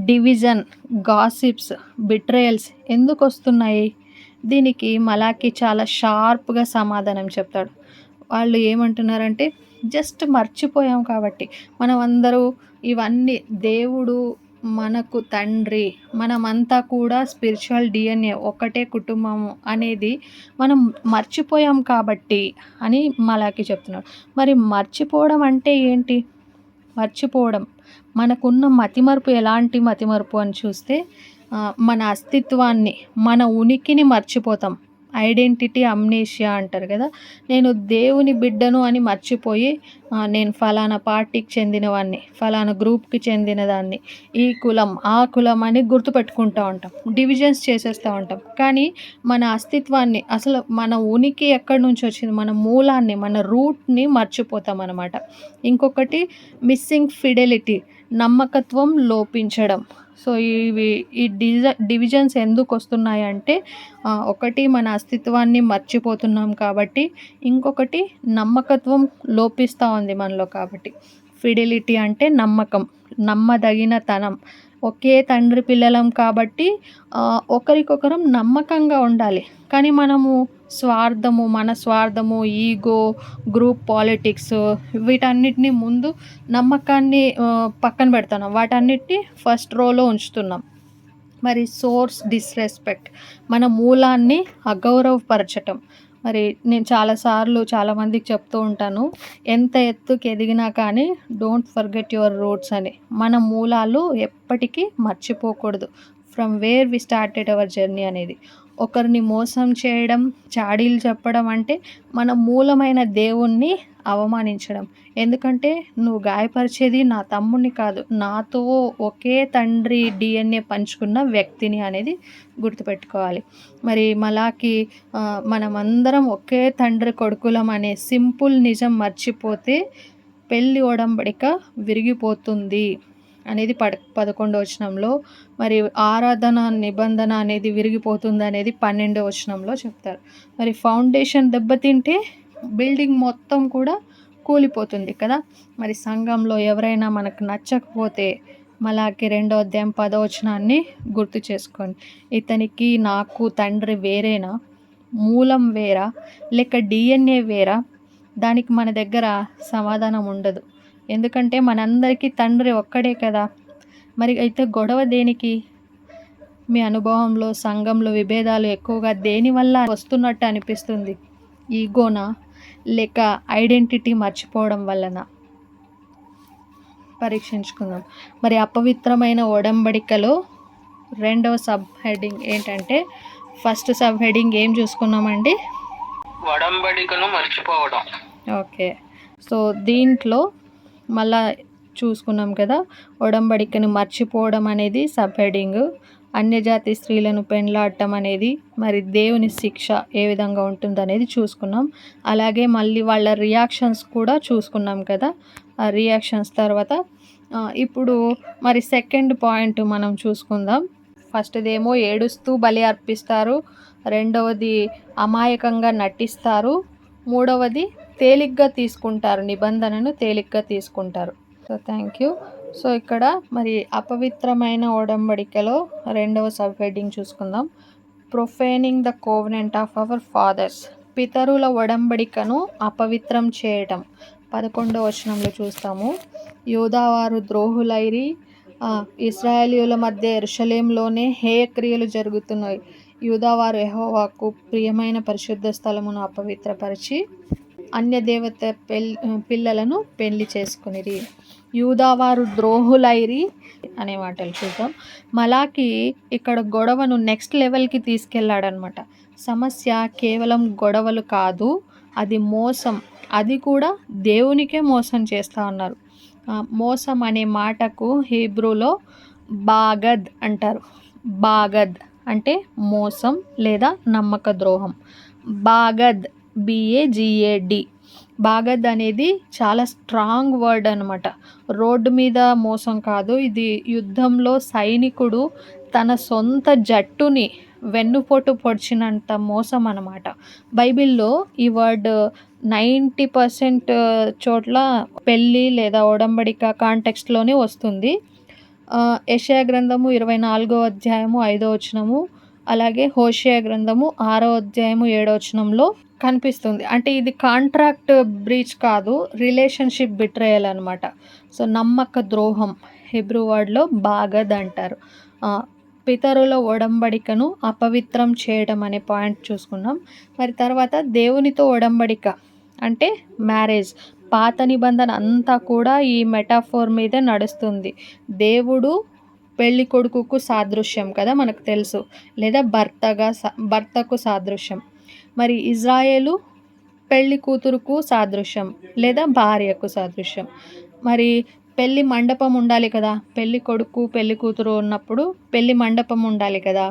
డివిజన్, గాసిప్స్, బిట్రేయల్స్ ఎందుకు వస్తున్నాయి? దీనికి మలాకి చాలా షార్ప్గా సమాధానం చెప్తాడు. వాళ్ళు ఏమంటున్నారంటే, జస్ట్ మర్చిపోయాం కాబట్టి. మనం అందరూ ఇవన్నీ, దేవుడు మనకు తండ్రి, మనమంతా కూడా స్పిరిచువల్ డిఎన్ఏ, ఒకటే కుటుంబము అనేది మనం మర్చిపోయాం కాబట్టి అని మలాకి చెప్తున్నాడు. మరి మర్చిపోవడం అంటే ఏంటి? మర్చిపోవడం, మనకున్న మతిమరుపు ఎలాంటి మతిమరుపు అని చూస్తే, మన అస్తిత్వాన్ని, మన ఉనికిని మర్చిపోతాం. ఐడెంటిటీ అమ్నేషియా అంటారు కదా. నేను దేవుని బిడ్డను అని మర్చిపోయి నేను ఫలానా పార్టీకి చెందినవాడిని, ఫలానా గ్రూప్కి చెందినదాన్ని, ఈ కులం ఆ కులం అని గుర్తుపెట్టుకుంటూ ఉంటాం, డివిజన్స్ చేసేస్తూ ఉంటాం. కానీ మన అస్తిత్వాన్ని, అసలు మన ఉనికి ఎక్కడి నుంచి వచ్చింది, మన మూలాన్ని, మన రూట్ని మర్చిపోతాం అన్నమాట. ఇంకొకటి మిస్సింగ్ ఫిడెలిటీ, నమ్మకత్వం లోపించడం. సో ఈ డివిజన్స్ ఎందుకు వస్తున్నాయి అంటే, ఒకటి మన అస్తిత్వాన్ని మర్చిపోతున్నాం కాబట్టి, ఇంకొకటి నమ్మకత్వం లోపిస్తూ ఉంది మనలో కాబట్టి. ఫిడెలిటీ అంటే నమ్మకం, నమ్మదగినతనం. ఒకే తండ్రి పిల్లలం కాబట్టి ఒకరికొకరం నమ్మకంగా ఉండాలి. కానీ మనము మన స్వార్థము, ఈగో, గ్రూప్ పాలిటిక్స్, వీటన్నిటిని ముందు నమ్మకాన్ని పక్కన పెడుతున్నాం, వాటన్నిటిని ఫస్ట్ రోలో ఉంచుతున్నాం. మరి సోర్స్ డిస్రెస్పెక్ట్, మన మూలాన్ని అగౌరవపరచటం. మరి నేను చాలామందికి చెప్తూ ఉంటాను, ఎంత ఎత్తుకి ఎదిగినా కానీ డోంట్ ఫర్గెట్ యువర్ రూట్స్ అని. మన మూలాలు ఎప్పటికీ మర్చిపోకూడదు. From where we started our journey అనేది. ఒకరిని మోసం చేయడం, చాడీలు చెప్పడం అంటే మన మూలమైన దేవుణ్ణి అవమానించడం. ఎందుకంటే నువ్వు గాయపరిచేది నా తమ్ముడిని కాదు, నాతో ఒకే తండ్రి DNA పంచుకున్న వ్యక్తిని అనేది గుర్తుపెట్టుకోవాలి. మరి మలాకి మనమందరం ఒకే తండ్రి కొడుకులం అనే సింపుల్ నిజం మర్చిపోతే పెళ్లి ఒడంబడిక విరిగిపోతుంది అనేది 11వ వచనంలో, మరి ఆరాధన నిబంధన అనేది విరిగిపోతుంది అనేది 12వ వచనంలో చెప్తారు. మరి ఫౌండేషన్ దెబ్బతింటే బిల్డింగ్ మొత్తం కూడా కూలిపోతుంది కదా. మరి సంఘంలో ఎవరైనా మనకు నచ్చకపోతే మలాకి 2వ అధ్యాయం 10వ వచనాన్ని గుర్తు చేసుకోండి. ఇతనికి నాకు తండ్రి వేరేనా, మూలం వేరా, లేక DNA వేరా? దానికి మన దగ్గర సమాధానం ఉండదు. ఎందుకంటే మనందరికీ తండ్రి ఒక్కడే కదా. మరి అయితే గొడవ దేనికి? మీ అనుభవంలో సంఘంలో విభేదాలు ఎక్కువగా దేనివల్ల వస్తున్నట్టు అనిపిస్తుంది? ఈగోనా, లేక ఐడెంటిటీ మర్చిపోవడం వలన? పరీక్షించుకుందాం. మరి అపవిత్రమైన ఒడంబడికలో 2వ సబ్ హెడ్డింగ్ ఏంటంటే, ఫస్ట్ సబ్ హెడ్డింగ్ ఏం చూసుకున్నామండి? ఒడంబడికను మర్చిపోవడం. ఓకే. సో దీంట్లో మళ్ళా చూసుకున్నాం కదా, ఒడంబడికని మర్చిపోవడం అనేది సబ్ హెడ్డింగ్. అన్యజాతి స్త్రీలను పెండ్లాడటం అనేది మరి దేవుని శిక్ష ఏ విధంగా ఉంటుందనేది చూసుకున్నాం. అలాగే మళ్ళీ వాళ్ళ రియాక్షన్స్ కూడా చూసుకున్నాం కదా. ఆ రియాక్షన్స్ తర్వాత ఇప్పుడు మరి సెకండ్ పాయింట్ మనం చూసుకుందాం. ఫస్ట్దేమో ఏడుస్తూ బలి అర్పిస్తారు, రెండవది అమాయకంగా నటిస్తారు, మూడవది తేలిగ్గా తీసుకుంటారు, నిబంధనను తేలిగ్గా తీసుకుంటారు. So thank you. సో ఇక్కడ మరి అపవిత్రమైన ఒడంబడికలో 2వ సబ్ హెడ్డింగ్ చూసుకుందాం. Profaning the covenant of our fathers, పితరుల ఒడంబడికను అపవిత్రం చేయటం. 11వ వచనంలో చూస్తాము. యూదావారు ద్రోహులైరి, ఇశ్రాయేలీయుల మధ్య యెరూషలేములోనే హేయక్రియలు జరుగుతున్నాయి. యూదావారు యెహోవాకు ప్రియమైన పరిశుద్ధ స్థలమును అపవిత్రపరిచి అన్యదేవత పిల్లలను పెళ్లి చేసుకునిరి. యూదావారు ద్రోహులైరి అనే మాటలు చూద్దాం. మలాకి ఇక్కడ గొడవను నెక్స్ట్ లెవెల్కి తీసుకెళ్ళాడనమాట. సమస్య కేవలం గొడవలు కాదు, అది మోసం. అది కూడా దేవునికే మోసం చేస్తూ ఉన్నారు. మోసం అనే మాటకు హీబ్రూలో బాగద్ అంటారు. బాగద్ అంటే మోసం లేదా నమ్మక ద్రోహం. బాగద్, BAGAD. బాగద్ అనేది చాలా స్ట్రాంగ్ వర్డ్ అనమాట. రోడ్డు మీద మోసం కాదు, ఇది యుద్ధంలో సైనికుడు తన సొంత జట్టుని వెన్నుపోటు పొడిచినంత మోసం అన్నమాట. బైబిల్లో ఈ వర్డ్ 90% చోట్ల పెళ్ళి లేదా ఒడంబడిక కాంటెక్స్ట్లోనే వస్తుంది. యెషయా గ్రంథము 24వ అధ్యాయము 5వ వచనము, అలాగే హోషేయ గ్రంథము 6వ అధ్యాయము 7వ వచనంలో కనిపిస్తుంది. అంటే ఇది కాంట్రాక్ట్ బ్రీచ్ కాదు, రిలేషన్షిప్ బిట్రేయల్ అనమాట. సో నమ్మక ద్రోహం హీబ్రూ వర్డ్లో బాగద్ అంటారు. పితరుల ఒడంబడికను అపవిత్రం చేయడం అనే పాయింట్ చూసుకున్నాం. మరి తర్వాత దేవునితో ఒడంబడిక అంటే మ్యారేజ్. పాత నిబంధన అంతా కూడా ఈ మెటాఫోర్ మీదే నడుస్తుంది. దేవుడు పెళ్లి కొడుకుకు సాదృశ్యం కదా, మనకు తెలుసు, లేదా భర్తకు సాదృశ్యం. మరి ఇజ్రాయేలు పెళ్లి కూతురుకు సాదృశ్యం లేదా భార్యకు సాదృశ్యం. మరి పెళ్లి మండపం ఉండాలి కదా, పెళ్లి కొడుకు పెళ్లి కూతురు ఉన్నప్పుడు పెళ్లి మండపం ఉండాలి కదా,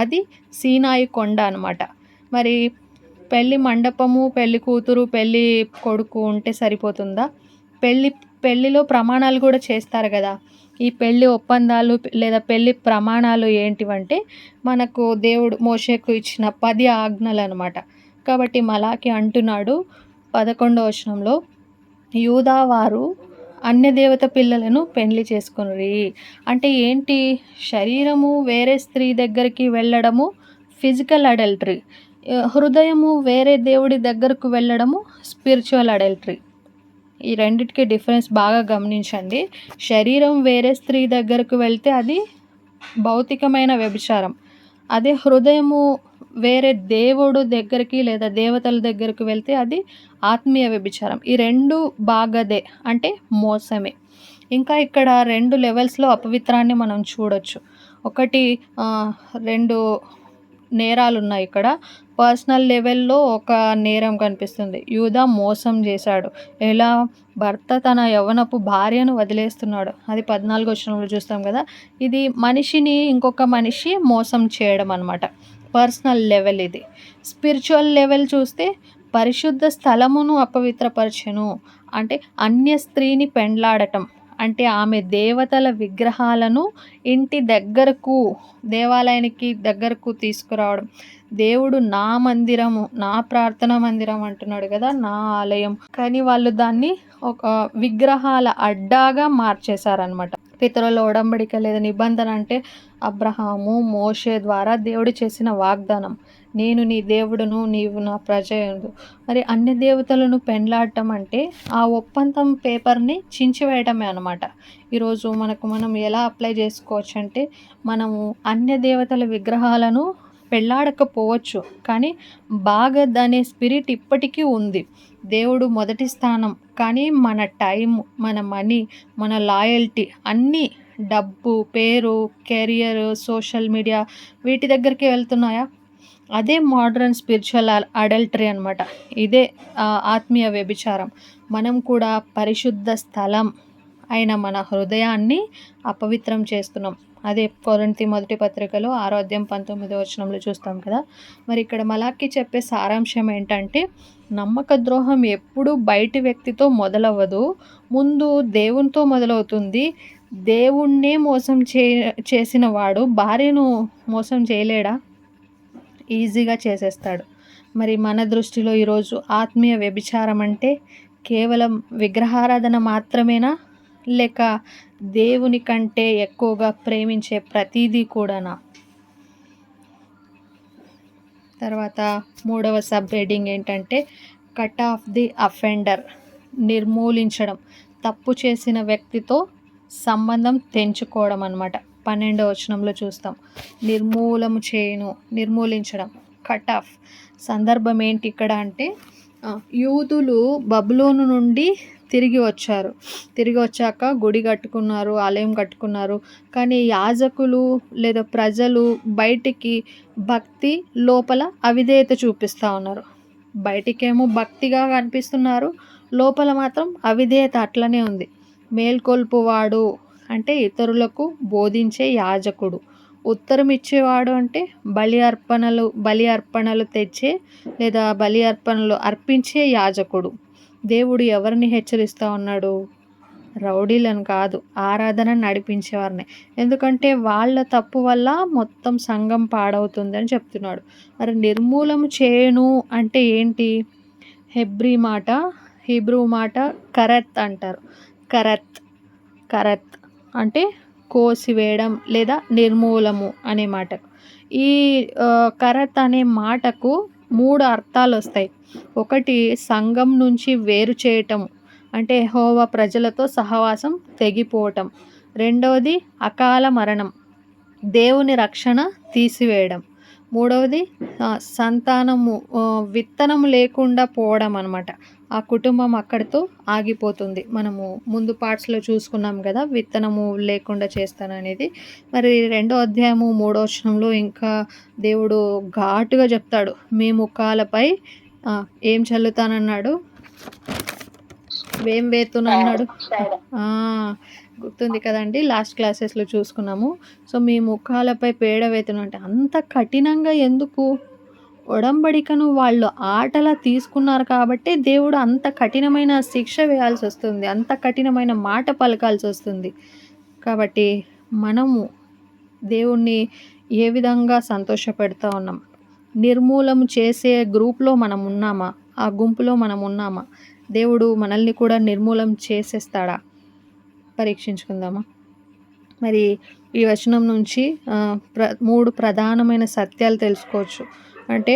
అది సీనాయి కొండ అనమాట. మరి పెళ్లి మండపము, పెళ్లి కూతురు, పెళ్లి కొడుకు ఉంటే సరిపోతుందా? పెళ్లిలో ప్రమాణాలు కూడా చేస్తారు కదా. ఈ పెళ్లి ఒప్పందాలు లేదా పెళ్లి ప్రమాణాలు ఏంటివంటే మనకు దేవుడు మోషేకు ఇచ్చిన 10 ఆజ్ఞలు అనమాట. కాబట్టి మలాకి అంటున్నాడు 11వ వచనంలో, యూదావారు అన్యదేవత పిల్లలను పెళ్లి చేసుకుని. అంటే ఏంటి? శరీరము వేరే స్త్రీ దగ్గరికి వెళ్ళడము ఫిజికల్ అడల్టరీ, హృదయము వేరే దేవుడి దగ్గరకు వెళ్ళడము స్పిరిచువల్ అడల్టరీ. ఈ రెండిటికి డిఫరెన్స్ బాగా గమనించండి. శరీరం వేరే స్త్రీ దగ్గరకు వెళ్తే అది భౌతికమైన వ్యభిచారం. అదే హృదయము వేరే దేవుడు దగ్గరికి లేదా దేవతల దగ్గరకు వెళ్తే అది ఆత్మీయ వ్యభిచారం. ఈ రెండు బాగదే అంటే మోసమే. ఇంకా ఇక్కడ 2 లెవెల్స్లో అపవిత్రాన్ని మనం చూడొచ్చు. ఒకటి 2 నేరాలు ఉన్నాయి ఇక్కడ. పర్సనల్ లెవెల్‌లో ఒక నేరం కనిపిస్తుంది. యూదా మోసం చేశాడు. ఎలా? భర్త తన యవ్వనపు భార్యను వదిలేస్తున్నాడు. అది 14వ వచనంలో చూస్తాం కదా! ఇది మనిషిని ఇంకొక మనిషి మోసం చేయడం అన్నమాట. పర్సనల్ లెవెల్ ఇది. స్పిరిచువల్ లెవెల్ చూస్తే పరిశుద్ధ స్థలమును అపవిత్రపరచెను. అంటే అన్య స్త్రీని పెండ్లాడటం. అంటే ఆమె దేవతల విగ్రహాలను ఇంటి దగ్గరకు, దేవాలయానికి దగ్గరకు తీసుకురావడం. దేవుడు నా మందిరము, నా ప్రార్థనా మందిరం అంటున్నాడు కదా, నా ఆలయం. కానీ వాళ్ళు దాన్ని ఒక విగ్రహాల అడ్డాగా మార్చేశారనమాట. పితరుల ఒడంబడిక లేదా నిబంధన అంటే అబ్రహాము, మోషే ద్వారా దేవుడు చేసిన వాగ్దానం. నేను నీ దేవుడును, నీవు నా ప్రజలు. మరి అన్య దేవతలను పెండ్లాడటం అంటే ఆ ఒప్పందం పేపర్ని చించివేయటమే అనమాట. ఈరోజు మనం ఎలా అప్లై చేసుకోవచ్చు అంటే, మనము అన్య దేవతల విగ్రహాలను పెళ్ళాడకపోవచ్చు, కానీ బాగద్ అనే స్పిరిట్ ఇప్పటికీ ఉంది. దేవుడు మొదటి స్థానం. కానీ మన టైం, మన మనీ, మన లాయల్టీ అన్నీ డబ్బు, పేరు, కెరియర్, సోషల్ మీడియా వీటి దగ్గరికి వెళ్తున్నాయా? అదే మోడ్రన్ స్పిరిచువల్ అడల్టరీ అనమాట. ఇదే ఆత్మీయ వ్యభిచారం. మనం కూడా పరిశుద్ధ స్థలం అయిన మన హృదయాన్ని అపవిత్రం చేస్తున్నాం. అదే కొరింథీ మొదటి పత్రికలో 6వ అధ్యాయం 19వ వచనంలో చూస్తాం కదా. మరి ఇక్కడ మలాకి చెప్పే సారాంశం ఏంటంటే, నమ్మక ద్రోహం ఎప్పుడు బయటి వ్యక్తితో మొదలవ్వదు, ముందు దేవునితో మొదలవుతుంది. దేవుణ్ణే మోసం చేసిన వాడు భార్యను మోసం చేయలేడా? ఈజీగా చేసేస్తాడు. మరి మన దృష్టిలో ఈరోజు ఆత్మీయ వ్యభిచారం అంటే కేవలం విగ్రహారాధన మాత్రమేనా, లేక దేవుని కంటే ఎక్కువగా ప్రేమించే ప్రతిదీ కూడానా? తర్వాత 3వ సబ్ హెడ్డింగ్ ఏంటంటే కట్ ఆఫ్ ది అఫెండర్, నిర్మూలించడం. తప్పు చేసిన వ్యక్తితో సంబంధం తెంచుకోవడం అన్నమాట. 12వ వచనంలో చూస్తాం. నిర్మూలించడం, కట్ ఆఫ్. సందర్భం ఏంటి ఇక్కడ అంటే, యూదులు బబులోను నుండి తిరిగి వచ్చాక గుడి కట్టుకున్నారు, ఆలయం కట్టుకున్నారు. కానీ యాజకులు లేదా ప్రజలు బయటికి భక్తి, లోపల అవిధేయత చూపిస్తూ ఉన్నారు. బయటికేమో భక్తిగా కనిపిస్తున్నారు, లోపల మాత్రం అవిధేయత అట్లనే ఉంది. మేల్కొల్పువాడు అంటే ఇతరులకు బోధించే యాజకుడు. ఉత్తరం ఇచ్చేవాడు అంటే బలి అర్పణలు తెచ్చే లేదా బలి అర్పణలు అర్పించే యాజకుడు. దేవుడు ఎవరిని హెచ్చరిస్తూ ఉన్నాడు? రౌడీలను కాదు, ఆరాధన నడిపించేవారిని. ఎందుకంటే వాళ్ళ తప్పు వల్ల మొత్తం సంఘం పాడవుతుందని చెప్తున్నాడు. మరి నిర్మూలన చేయను అంటే ఏంటి? హీబ్రూ మాట కరత్ అంటారు. కరత్ అంటే కోసివేయడం లేదా నిర్మూలము అనే మాట. ఈ కరత్ అనే మాటకు 3 అర్థాలు వస్తాయి. ఒకటి, సంఘం నుంచి వేరు చేయటం, అంటే యెహోవా ప్రజలతో సహవాసం తెగిపోవటం. రెండవది అకాల మరణం, దేవుని రక్షణ తీసివేయడం. మూడవది సంతానము, విత్తనం లేకుండా పోవడం అన్నమాట. ఆ కుటుంబం అక్కడితో ఆగిపోతుంది. మనము ముందు పార్ట్స్లో చూసుకున్నాం కదా, విత్తనము లేకుండా చేస్తాననేది. మరి 2వ అధ్యాయము 3వ వచనంలో ఇంకా దేవుడు ఘాటుగా చెప్తాడు. మీ ముఖాలపై ఏం చల్లుతానన్నాడు? వేం వేతునన్నాడు. గుర్తుంది కదండి, లాస్ట్ క్లాసెస్లో చూసుకున్నాము. సో మీ ముఖాలపై పేడ వేతును అంటే అంత కఠినంగా ఎందుకు? ఒడంబడికను వాళ్ళు ఆటలా తీసుకున్నారు కాబట్టి దేవుడు అంత కఠినమైన శిక్ష వేయాల్సి వస్తుంది, అంత కఠినమైన మాట పలకాల్సి వస్తుంది. కాబట్టి మనము దేవుణ్ణి ఏ విధంగా సంతోషపెడతా ఉన్నాం? నిర్మూలన చేసే గ్రూప్లో మనం ఉన్నామా? ఆ గుంపులో మనం ఉన్నామా? దేవుడు మనల్ని కూడా నిర్మూలన చేసేస్తాడా? పరీక్షించుకుందామా? మరి ఈ వచనం నుంచి 3 ప్రధానమైన సత్యాలు తెలుసుకోవచ్చు. అంటే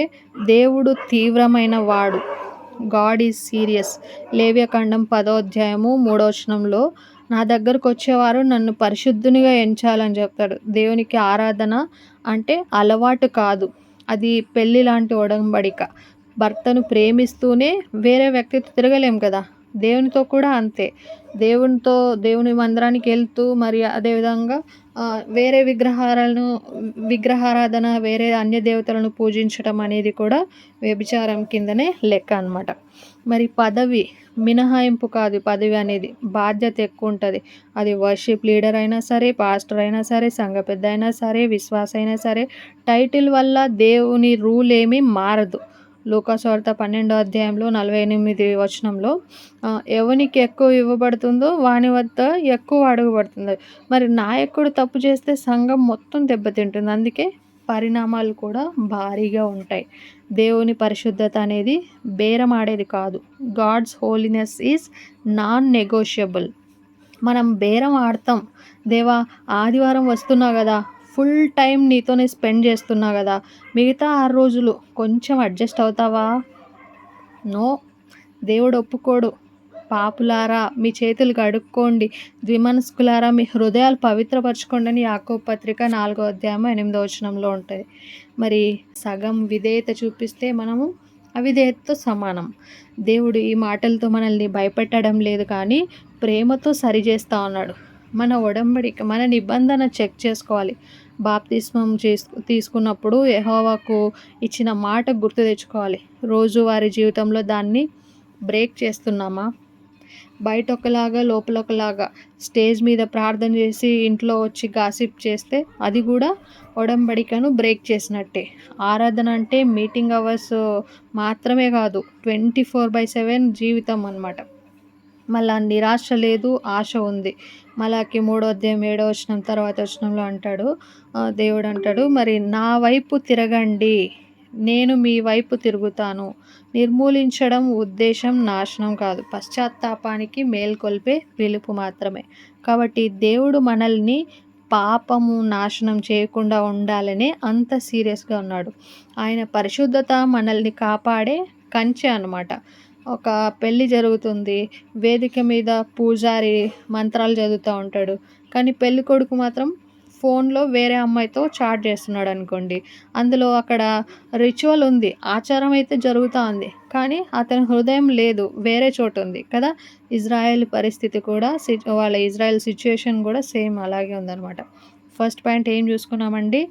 దేవుడు తీవ్రమైన వాడు, గాడ్ ఈజ్ సీరియస్. లేవ్యకాండం 10వ అధ్యాయము 3వ వచనంలో నా దగ్గరకు వచ్చేవారు నన్ను పరిశుద్ధునిగా ఎంచాలని చెప్తాడు. దేవునికి ఆరాధన అంటే అలవాటు కాదు, అది పెళ్ళి లాంటి ఒడంబడిక. భర్తను ప్రేమిస్తూనే వేరే వ్యక్తితో తిరగలేం కదా, దేవునితో కూడా అంతే. దేవుని మందిరానికి వెళ్తూ, మరి అదేవిధంగా వేరే విగ్రహారాధన, వేరే అన్య దేవతలను పూజించడం అనేది కూడా వ్యభిచారం కిందనే లెక్క అన్నమాట. మరి పదవి మినహాయింపు కాదు, పదవి అనేది బాధ్యత ఎక్కువ ఉంటుంది. అది వర్షిప్ లీడర్ అయినా సరే, పాస్టర్ అయినా సరే, సంఘ పెద్ద అయినా సరే, విశ్వాస అయినా సరే, టైటిల్ వల్ల దేవుని రూల్ ఏమీ మారదు. లూకాసువార్త 12వ అధ్యాయంలో 48 వచనంలో ఎవనికి ఎక్కువ ఇవ్వబడుతుందో వాని వద్ద ఎక్కువ అడుగుబడుతుంది. మరి నాయకుడు తప్పు చేస్తే సంఘం మొత్తం దెబ్బతింటుంది. అందుకే పరిణామాలు కూడా భారీగా ఉంటాయి. దేవుని పరిశుద్ధత అనేది బేరమాడేది కాదు. God's holiness is non negotiable. మనం బేరం ఆడతాం. దేవా, ఆదివారం వస్తున్నా కదా, ఫుల్ టైం నీతోనే స్పెండ్ చేస్తున్నా కదా, మిగతా 6 రోజులు కొంచెం అడ్జస్ట్ అవుతావా? నో, దేవుడు ఒప్పుకోడు. పాపులారా మీ చేతులు కడుక్కోండి, ద్విమనస్కులారా మీ హృదయాలు పవిత్రపరచుకోండి అని యాకోబు పత్రిక 4వ అధ్యాయం 8వ వచనంలో ఉంటుంది. మరి సగం విధేయత చూపిస్తే మనము అవిధేయతతో సమానం. దేవుడు ఈ మాటలతో మనల్ని భయపెట్టడం లేదు, కానీ ప్రేమతో సరిచేస్తూ ఉన్నాడు. మన ఒడంబడిక, మన నిబంధన చెక్ చేసుకోవాలి. బాప్తిస్మం తీసుకున్నప్పుడు యెహోవాకు ఇచ్చిన మాట గుర్తు తెచ్చుకోవాలి. రోజువారీ జీవితంలో దాన్ని బ్రేక్ చేస్తున్నామా? బయట ఒకలాగా లోపల ఒకలాగా, స్టేజ్ మీద ప్రార్థన చేసి ఇంట్లో వచ్చి గాసిప్ చేస్తే అది కూడా ఒడంబడికను బ్రేక్ చేసినట్టే. ఆరాధన అంటే మీటింగ్ అవర్స్ మాత్రమే కాదు, 24/7 జీవితం అన్నమాట. మళ్ళా నిరాశ లేదు, ఆశ ఉంది. మలాకి 3వ అధ్యాయం 7వ వచనం తర్వాత వచనంలో అంటాడు, దేవుడు అంటాడు, మరి నా వైపు తిరగండి, నేను మీ వైపు తిరుగుతాను. నిర్మూలించడం ఉద్దేశం నాశనం కాదు, పశ్చాత్తాపానికి మేల్కొల్పే పిలుపు మాత్రమే. కాబట్టి దేవుడు మనల్ని పాపము నాశనం చేయకుండా ఉండాలనే అంత సీరియస్గా ఉన్నాడు. ఆయన పరిశుద్ధత మనల్ని కాపాడే కంచె అన్నమాట. ఒక పెళ్ళి జరుగుతుంది, వేదిక మీద పూజారి మంత్రాలు చదువుతూ ఉంటాడు, కానీ పెళ్ళి కొడుకు మాత్రం ఫోన్లో వేరే అమ్మాయితో చాట్ చేస్తున్నాడు అనుకోండి. అందులో అక్కడ రిచువల్ ఉంది, ఆచారం అయితే జరుగుతూ ఉంది, కానీ అతని హృదయం లేదు, వేరే చోటు ఉంది కదా. ఇజ్రాయెల్ పరిస్థితి కూడా, వాళ్ళ ఇజ్రాయెల్ సిచ్యుయేషన్ కూడా సేమ్ అలాగే ఉందన్నమాట. ఫస్ట్ పాయింట్ ఏం చూసుకున్నామండి?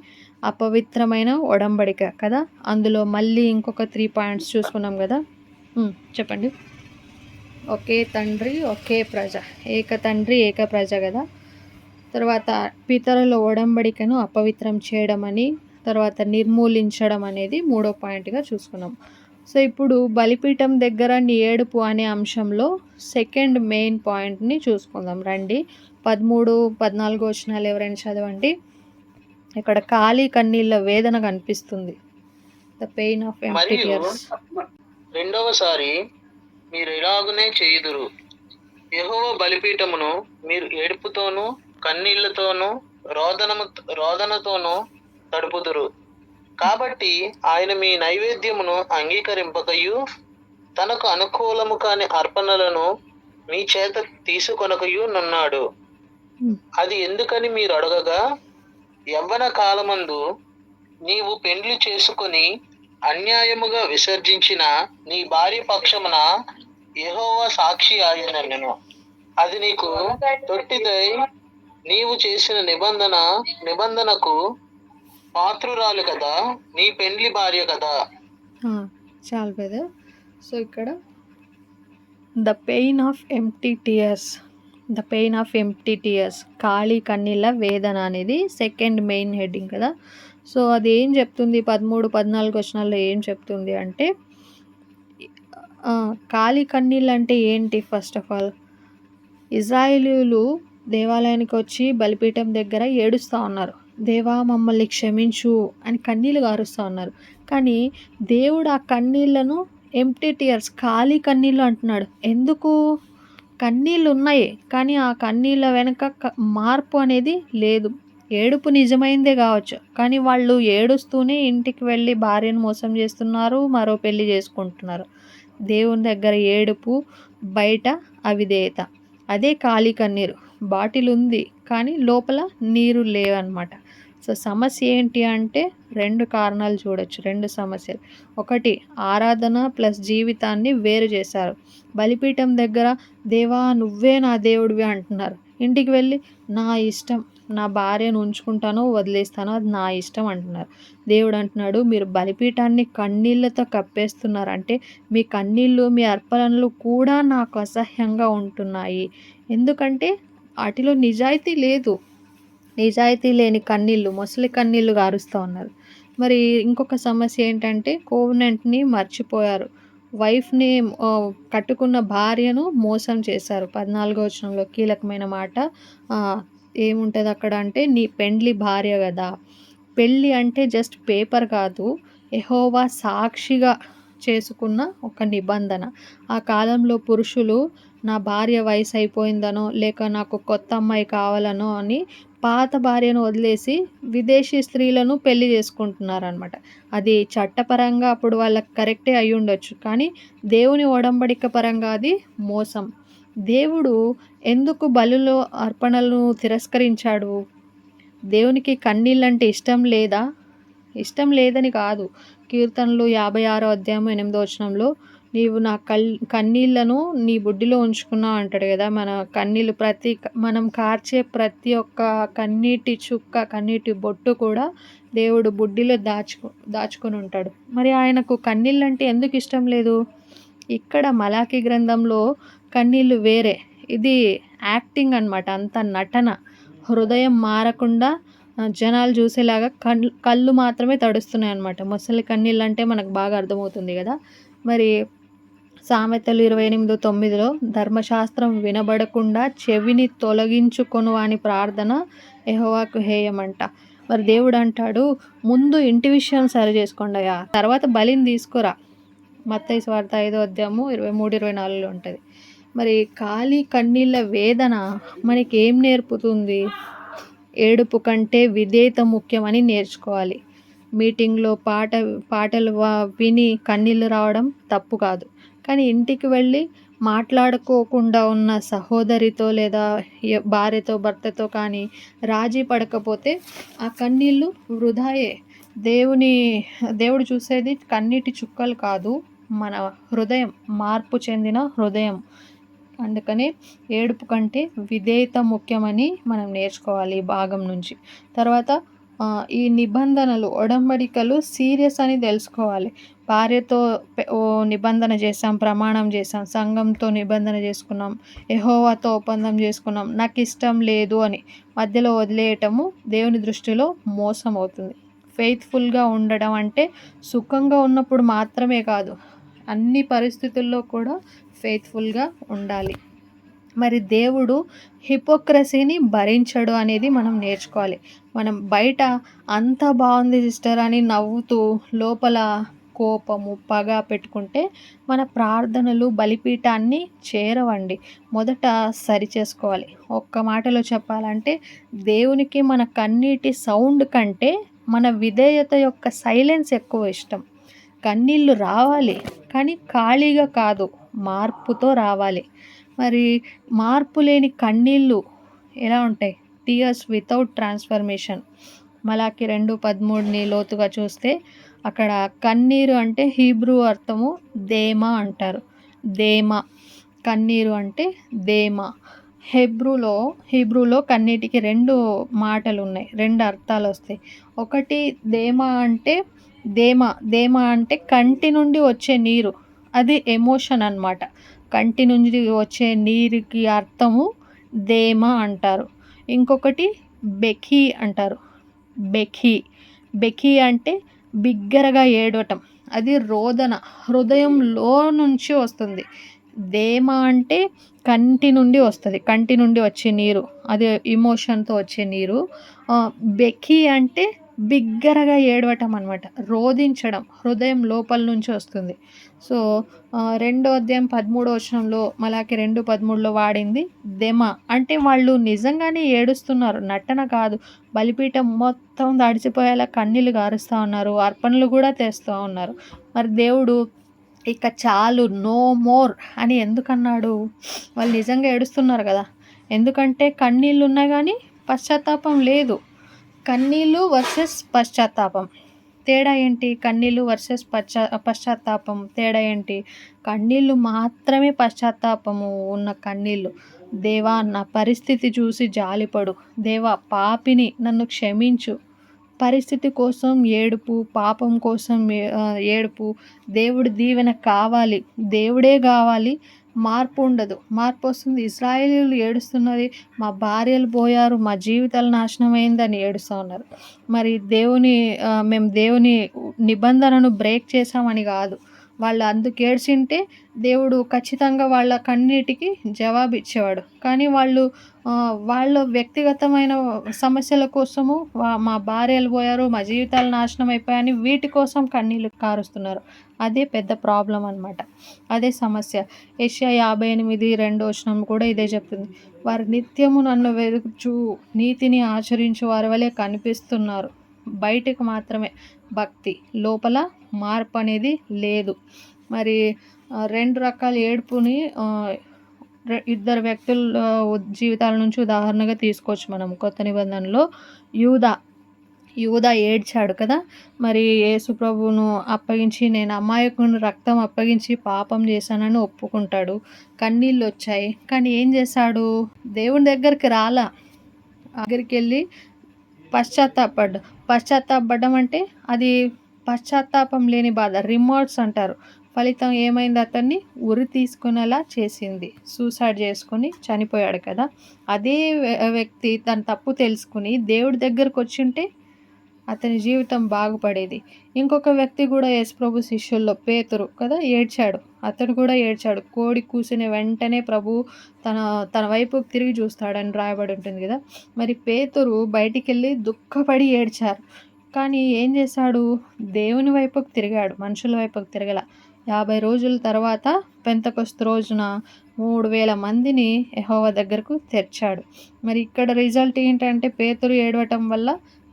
అపవిత్రమైన ఒడంబడిక కదా. అందులో మళ్ళీ ఇంకొక 3 పాయింట్స్ చూసుకున్నాం కదా. చెప్పండి. ఒకే తండ్రి ఒకే ప్రజ, ఏక తండ్రి ఏక ప్రజ కదా. తర్వాత పితరుల ఒడంబడికను అపవిత్రం చేయడం అని, తర్వాత నిర్మూలించడం అనేది 3వ పాయింట్గా చూసుకున్నాం. సో ఇప్పుడు బలిపీఠం దగ్గర నీ ఏడుపు అనే అంశంలో సెకండ్ మెయిన్ పాయింట్ని చూసుకుందాం రండి. 13, 14 వచనాలు ఎవరైనా చదవండి. ఇక్కడ ఖాళీ కన్నీళ్ళ వేదన కనిపిస్తుంది. The pain of empty tears. రెండవసారి మీరు ఇలాగునే చేయుదురు. యెహోవా బలిపీఠమును మీరు ఏడుపుతోనూ కన్నీళ్లతోనూ రోదనతోనూ తడుపుదురు. కాబట్టి ఆయన మీ నైవేద్యమును అంగీకరింపకయు తనకు అనుకూలము కాని అర్పణలను మీ చేత తీసుకొనకయు నున్నాడు. అది ఎందుకని మీరు అడగగా, యవ్వన కాలమందు నీవు పెండ్లి చేసుకొని అన్యాయముగా విసర్జించిన నీ భార్య పక్షమున యెహోవా సాక్షి ఆయనను. అది నీకు తొట్టిదై నీవు చేసిన నిబంధనకు పాత్రురాలు కదా, నీ పెండ్లి భార్య కదా. చాలు బ్రదర్. సో ఇక్కడ the pain of empty tears, ఖాళీ కన్నీళ్ళ వేదన అనేది సెకండ్ మెయిన్ హెడ్డింగ్ కదా. సో అది ఏం చెప్తుంది? 13, 14 వచనాల్లో ఏం చెప్తుంది అంటే, ఖాళీ కన్నీళ్ళు అంటే ఏంటి? ఫస్ట్ ఆఫ్ ఆల్, ఇజ్రాయేలీయులు దేవాలయానికి వచ్చి బలిపీఠం దగ్గర ఏడుస్తూ ఉన్నారు, దేవా మమ్మల్ని క్షమించు అని కన్నీళ్ళు గారుస్తూ ఉన్నారు. కానీ దేవుడు ఆ కన్నీళ్లను ఎంప్టీ టియర్స్, ఖాళీ కన్నీళ్ళు అంటున్నాడు. ఎందుకు? కన్నీళ్ళు ఉన్నాయి, కానీ ఆ కన్నీళ్ళ వెనక మార్పు అనేది లేదు. ఏడుపు నిజమైందే కావచ్చు, కానీ వాళ్ళు ఏడుస్తూనే ఇంటికి వెళ్ళి భార్యను మోసం చేస్తున్నారు, మరో పెళ్లి చేసుకుంటున్నారు. దేవుని దగ్గర ఏడుపు, బయట అవిధేయత. అదే ఖాళీ కన్నీరు. బాటిల్ ఉంది కానీ లోపల నీరు లేవన్నమాట. సో సమస్య ఏంటి అంటే 2 కారణాలు చూడొచ్చు, 2 సమస్యలు. ఒకటి, ఆరాధన ప్లస్ జీవితాన్ని వేరు చేశారు. బలిపీఠం దగ్గర దేవా నువ్వే నా దేవుడివి అంటున్నారు, ఇంటికి వెళ్ళి నా ఇష్టం, నా భార్యను ఉంచుకుంటానో వదిలేస్తానో అది నా ఇష్టం అంటున్నారు. దేవుడు అంటున్నాడు, మీరు బలిపీఠాన్ని కన్నీళ్లతో కప్పేస్తున్నారు. అంటే మీ కన్నీళ్ళు, మీ అర్పణలు కూడా నాకు అసహ్యంగా ఉంటున్నాయి. ఎందుకంటే వాటిలో నిజాయితీ లేదు. నిజాయితీ లేని కన్నీళ్ళు, మొసలి కన్నీళ్ళు గారుస్తూ ఉన్నారు. మరి ఇంకొక సమస్య ఏంటంటే కోవెనెంట్‌ని మర్చిపోయారు. వైఫ్‌ని కట్టుకున్న భార్యను మోసం చేశారు. 14వ వచనంలో కీలకమైన మాట ఏముంటదక్కడ అంటే, నీ పెండ్లి భార్య గదా! పెళ్ళి అంటే జస్ట్ పేపర్ కాదు. యెహోవా సాక్షిగా చేసుకున్న ఒక నిబంధన. ఆ కాలంలో పురుషులు నా భార్య వయసు అయిపోయిందనో, లేక నాకు కొత్త అమ్మాయి కావాలనో అని పాత భార్యను వదిలేసి విదేశీ స్త్రీలను పెళ్లి చేసుకుంటున్నారనమాట. అది చట్టపరంగా అప్పుడు వాళ్ళకి కరెక్టే అయ్యుండొచ్చు. కానీ దేవుని ఒడంబడిక పరంగా అది మోసం. దేవుడు ఎందుకు బలులు, అర్పణలను తిరస్కరించాడు? దేవునికి కన్నీళ్ళంటే ఇష్టం లేదా? ఇష్టం లేదని కాదు. కీర్తనలు 56వ అధ్యాయం 8వ వచనంలో, నీవు నా కన్నీళ్లను నీ బుడ్డిలో ఉంచుకున్నావు అంటాడు కదా. మన కన్నీళ్ళు మనం కార్చే ప్రతి ఒక్క కన్నీటి చుక్క, కన్నీటి బొట్టు కూడా దేవుడు బుడ్డిలో దాచుకొని ఉంటాడు. మరి ఆయనకు కన్నీళ్ళంటే ఎందుకు ఇష్టం లేదు? ఇక్కడ మలాకి గ్రంథంలో కన్నీళ్ళు వేరే. ఇది యాక్టింగ్ అనమాట, అంత నటన. హృదయం మారకుండా జనాలు చూసేలాగా కళ్ళు మాత్రమే తడుస్తున్నాయి అన్నమాట. మొసలి కన్నీళ్ళు అంటే మనకు బాగా అర్థమవుతుంది కదా. మరి సామెతలు 28:9లో, ధర్మశాస్త్రం వినబడకుండా చెవిని తొలగించుకొను వాని ప్రార్థన యెహోవాకు హేయమంట. మరి దేవుడు అంటాడు, ముందు ఇంటి విషయం సరి చేసుకోండియా, తర్వాత బలిని తీసుకురా. మత్తయి సువార్త 5వ అధ్యాయము 23-24లో ఉంటుంది. మరి ఖాళీ కన్నీళ్ళ వేదన మనకి ఏం నేర్పుతుంది? ఏడుపు కంటే విధేయత ముఖ్యమని నేర్చుకోవాలి. మీటింగ్లో పాటలు విని కన్నీళ్ళు రావడం తప్పు కాదు. కానీ ఇంటికి వెళ్ళి మాట్లాడుకోకుండా ఉన్న సహోదరితో లేదా భార్యతో, భర్తతో కానీ రాజీ పడకపోతే ఆ కన్నీళ్ళు వృధాయే. దేవుడు చూసేది కన్నీటి చుక్కలు కాదు, మన హృదయం, మార్పు చెందిన హృదయం. అందుకనే ఏడుపు కంటే విధేయత ముఖ్యమని మనం నేర్చుకోవాలి ఈ భాగం నుంచి. తర్వాత ఈ నిబంధనలు, ఒడంబడికలు సీరియస్ అని తెలుసుకోవాలి. భార్యతో నిబంధన చేసాం, ప్రమాణం చేసాం, సంఘంతో నిబంధన చేసుకున్నాం, యెహోవాతో ఒప్పందం చేసుకున్నాం, నాకు ఇష్టం లేదు అని మధ్యలో వదిలేయటము దేవుని దృష్టిలో మోసం అవుతుంది. ఫెయిత్ఫుల్గా ఉండడం అంటే సుఖంగా ఉన్నప్పుడు మాత్రమే కాదు, అన్ని పరిస్థితుల్లో కూడా ఫెయిత్ఫుల్గా ఉండాలి. మరి దేవుడు హిపోక్రసీని భరించడు అనేది మనం నేర్చుకోవాలి. మనం బయట అంతా బాగుంది సిస్టర్ అని నవ్వుతూ లోపల కోపము, పగ పెట్టుకుంటే మన ప్రార్థనలు బలిపీఠాన్ని చేరవండి. మొదట సరి చేసుకోవాలి. ఒక్క మాటలో చెప్పాలంటే దేవునికి మన కన్నీటి సౌండ్ కంటే మన విధేయత యొక్క సైలెన్స్ ఎక్కువ ఇష్టం. కన్నీళ్ళు రావాలి, కానీ ఖాళీగా కాదు, మార్పుతో రావాలి. మరి మార్పు లేని కన్నీళ్ళు ఎలా ఉంటాయి? Tears without transformation. మలాకి 2:13ని లోతుగా చూస్తే అక్కడ కన్నీరు అంటే హీబ్రూ అర్థము దేమా అంటారు. దేమా, కన్నీరు అంటే దేమా. హీబ్రూలో కన్నీటికి 2 మాటలు ఉన్నాయి, 2 అర్థాలు వస్తాయి. ఒకటి దేమా అంటే కంటి నుండి వచ్చే నీరు, అది ఎమోషన్ అన్నమాట. కంటి నుండి వచ్చే నీరుకి అర్థము దేమా అంటారు. ఇంకొకటి బెఖీ అంటారు. బెఖీ అంటే బిగ్గరగా ఏడవటం, అది రోదన, హృదయంలో నుంచి వస్తుంది. దేమా అంటే కంటి నుండి వస్తుంది, కంటి నుండి వచ్చే నీరు, అది ఇమోషన్తో వచ్చే నీరు. బెఖీ అంటే బిగ్గరగా ఏడవటం అనమాట, రోదించడం, హృదయం లోపల నుంచి వస్తుంది. సో 2వ అధ్యాయం 13వ వచనంలో, మలాకి 2:13లో వాడింది దెమ. అంటే వాళ్ళు నిజంగానే ఏడుస్తున్నారు, నటన కాదు. బలిపీఠం మొత్తం తడిసిపోయేలా కన్నీళ్ళు గారుస్తూ ఉన్నారు, అర్పణలు కూడా తెస్తూ ఉన్నారు. మరి దేవుడు ఇక చాలు, నో మోర్ అని ఎందుకన్నాడు? వాళ్ళు నిజంగా ఏడుస్తున్నారు కదా. ఎందుకంటే కన్నీళ్ళు ఉన్నాయి కానీ పశ్చాత్తాపం లేదు. కన్నీళ్ళు వర్సెస్ పశ్చాత్తాపం తేడా ఏంటి? కన్నీళ్ళు వర్సెస్ పశ్చాత్తాపం తేడా ఏంటి? కన్నీళ్ళు మాత్రమే పశ్చాత్తాపము ఉన్న కన్నీళ్ళు. దేవా నా పరిస్థితి చూసి జాలిపడు, దేవా పాపిని నన్ను క్షమించు. పరిస్థితి కోసం ఏడుపు, పాపం కోసం ఏడుపు, దేవుడి దీవెన కావాలి, దేవుడే కావాలి, మార్పు ఉండదు. మార్పు వస్తుంది. ఇశ్రాయేలీయులు ఏడుస్తున్నది, మా భార్యలు పోయారు, మా జీవితాలు నాశనం అయిందని ఏడుస్తూ ఉన్నారు. మరి మేము దేవుని నిబంధనను బ్రేక్ చేశామని కాదు, వాళ్ళు అందుకు ఏడ్చింటే దేవుడు ఖచ్చితంగా వాళ్ళ కన్నీటికి జవాబు ఇచ్చేవాడు. కానీ వాళ్ళ వ్యక్తిగతమైన సమస్యల కోసము మా భార్యలు పోయారు, మా జీవితాలు నాశనం అయిపోయాయని వీటి కోసం కన్నీళ్ళు కారుస్తున్నారు. అదే పెద్ద ప్రాబ్లం అన్నమాట. అదే సమస్య. యెషయా 58:2 కూడా ఇదే చెప్తుంది. వారు నిత్యము నన్ను వెదుకుచు నీతిని ఆచరించు వారి వలె కనిపిస్తున్నారు. బయటకు మాత్రమే భక్తి, లోపల మార్పు అనేది లేదు. మరి 2 రకాల ఏడుపుని ఇద్దరు వ్యక్తుల జీవితాల నుంచి ఉదాహరణగా తీసుకోవచ్చు మనం. కొత్త నిబంధనలో యూదా ఏడ్చాడు కదా. మరి యేసు ప్రభువును అప్పగించి నేను అమాయకుని రక్తం అప్పగించి పాపం చేశానని ఒప్పుకుంటాడు. కన్నీళ్ళు వచ్చాయి. కానీ ఏం చేశాడు? దేవుని దగ్గరికి రాలా. దగ్గరికి వెళ్ళి పశ్చాత్తాపడ్డం అంటే అది పశ్చాత్తాపం లేని బాధ, రిమోర్స్ అంటారు. ఫలితం ఏమైంది? అతన్ని ఉరి తీసుకునేలా చేసింది. సూసైడ్ చేసుకుని చనిపోయాడు కదా. అదే వ్యక్తి తన తప్పు తెలుసుకుని దేవుడి దగ్గరకు వచ్చింటే అతని జీవితం బాగుపడేది. ఇంకొక వ్యక్తి కూడా యేసుప్రభు శిష్యుల్లో పేతురు కదా, ఏడ్చాడు. అతడు కూడా ఏడ్చాడు. కోడి కూసిన వెంటనే ప్రభు తన వైపుకి తిరిగి చూస్తాడని రాయబడి ఉంటుంది కదా. మరి పేతురు బయటికి వెళ్ళి దుఃఖపడి ఏడ్చారు. కానీ ఏం చేశాడు? దేవుని వైపుకి తిరిగాడు, మనుషుల వైపుకి తిరగల. 50 రోజుల తర్వాత పెంతెకొస్తు రోజున 3000 మందిని యెహోవా దగ్గరకు తెచ్చాడు. మరి ఇక్కడ రిజల్ట్ ఏంటంటే పేతురు ఏడవటం వల్ల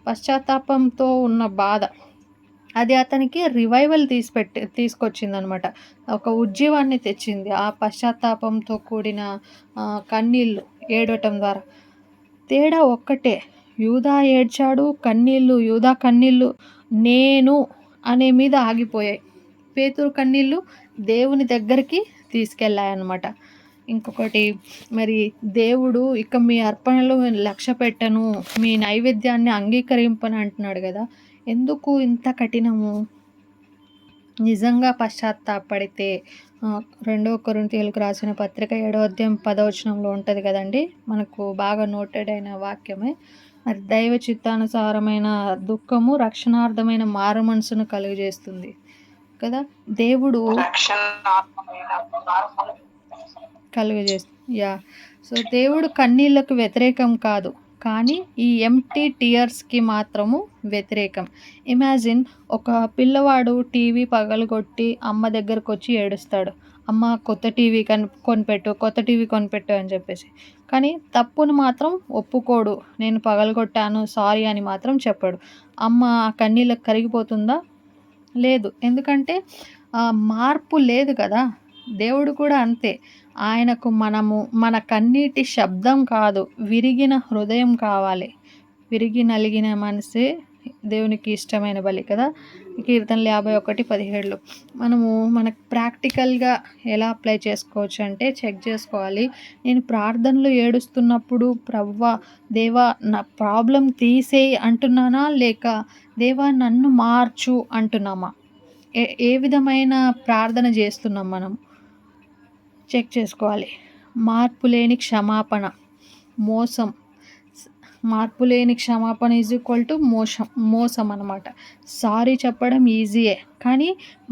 పశ్చాత్తాపంతో ఉన్న బాధ అది అతనికి రివైవల్ తీసుకొచ్చింది అనమాట. ఒక ఉజ్జీవాన్ని తెచ్చింది ఆ పశ్చాత్తాపంతో కూడిన కన్నీళ్ళు ఏడవటం ద్వారా. తేడా ఒక్కటే, యూదా ఏడ్చాడు, యూదా కన్నీళ్ళు నేను అనే మీద ఆగిపోయాయి. పేతురు కన్నీళ్ళు దేవుని దగ్గరికి తీసుకెళ్ళాయన్నమాట. ఇంకొకటి, మరి దేవుడు ఇక మీ అర్పణలు లక్ష్య పెట్టను, మీ నైవేద్యాన్ని అంగీకరింపను అంటున్నాడు కదా. ఎందుకు ఇంత కఠినము? నిజంగా పశ్చాత్తాపడితే 2 కొరింథీయులకు రాసిన పత్రిక 7:10 ఉంటుంది కదండి, మనకు బాగా నోటెడ్ అయిన వాక్యమే. మరి దైవ చిత్తానుసారమైన దుఃఖము రక్షణార్థమైన మారు మనసును కలుగజేస్తుంది కదా. దేవుడు సో దేవుడు కన్నీళ్ళకు వ్యతిరేకం కాదు, కానీ ఈ ఎంప్టీ టీయర్స్కి మాత్రము వ్యతిరేకం. ఇమాజిన్, ఒక పిల్లవాడు టీవీ పగలగొట్టి అమ్మ దగ్గరకు వచ్చి ఏడుస్తాడు, అమ్మ కొత్త టీవీ కొనిపెట్టు అని చెప్పేసి. కానీ తప్పును మాత్రం ఒప్పుకోడు, నేను పగలగొట్టాను సారీ అని మాత్రం చెప్పాడు. అమ్మ ఆ కన్నీళ్ళకి కరిగిపోతుందా? లేదు. ఎందుకంటే మార్పు లేదు కదా. దేవుడు కూడా అంతే. ఆయనకు మన కన్నీటి శబ్దం కాదు, విరిగిన హృదయం కావాలి. విరిగి నలిగిన మనసే దేవునికి ఇష్టమైన బలి కదా. కీర్తనలు 51:17. మనకు ప్రాక్టికల్గా ఎలా అప్లై చేసుకోవచ్చు అంటే చెక్ చేసుకోవాలి. నేను ప్రార్థనలు ఏడుస్తున్నప్పుడు ప్రభువా దేవా నా ప్రాబ్లం తీసేయి అంటున్నానా, లేక దేవా నన్ను మార్చు అంటున్నామా? ఏ విధమైన ప్రార్థన చేస్తున్నాం మనం చెక్ చేసుకోవాలి. మార్పు లేని క్షమాపణ మోసం. మార్పు లేని క్షమాపణ మోసం అన్నమాట. సారీ చెప్పడం ఈజీయే, కానీ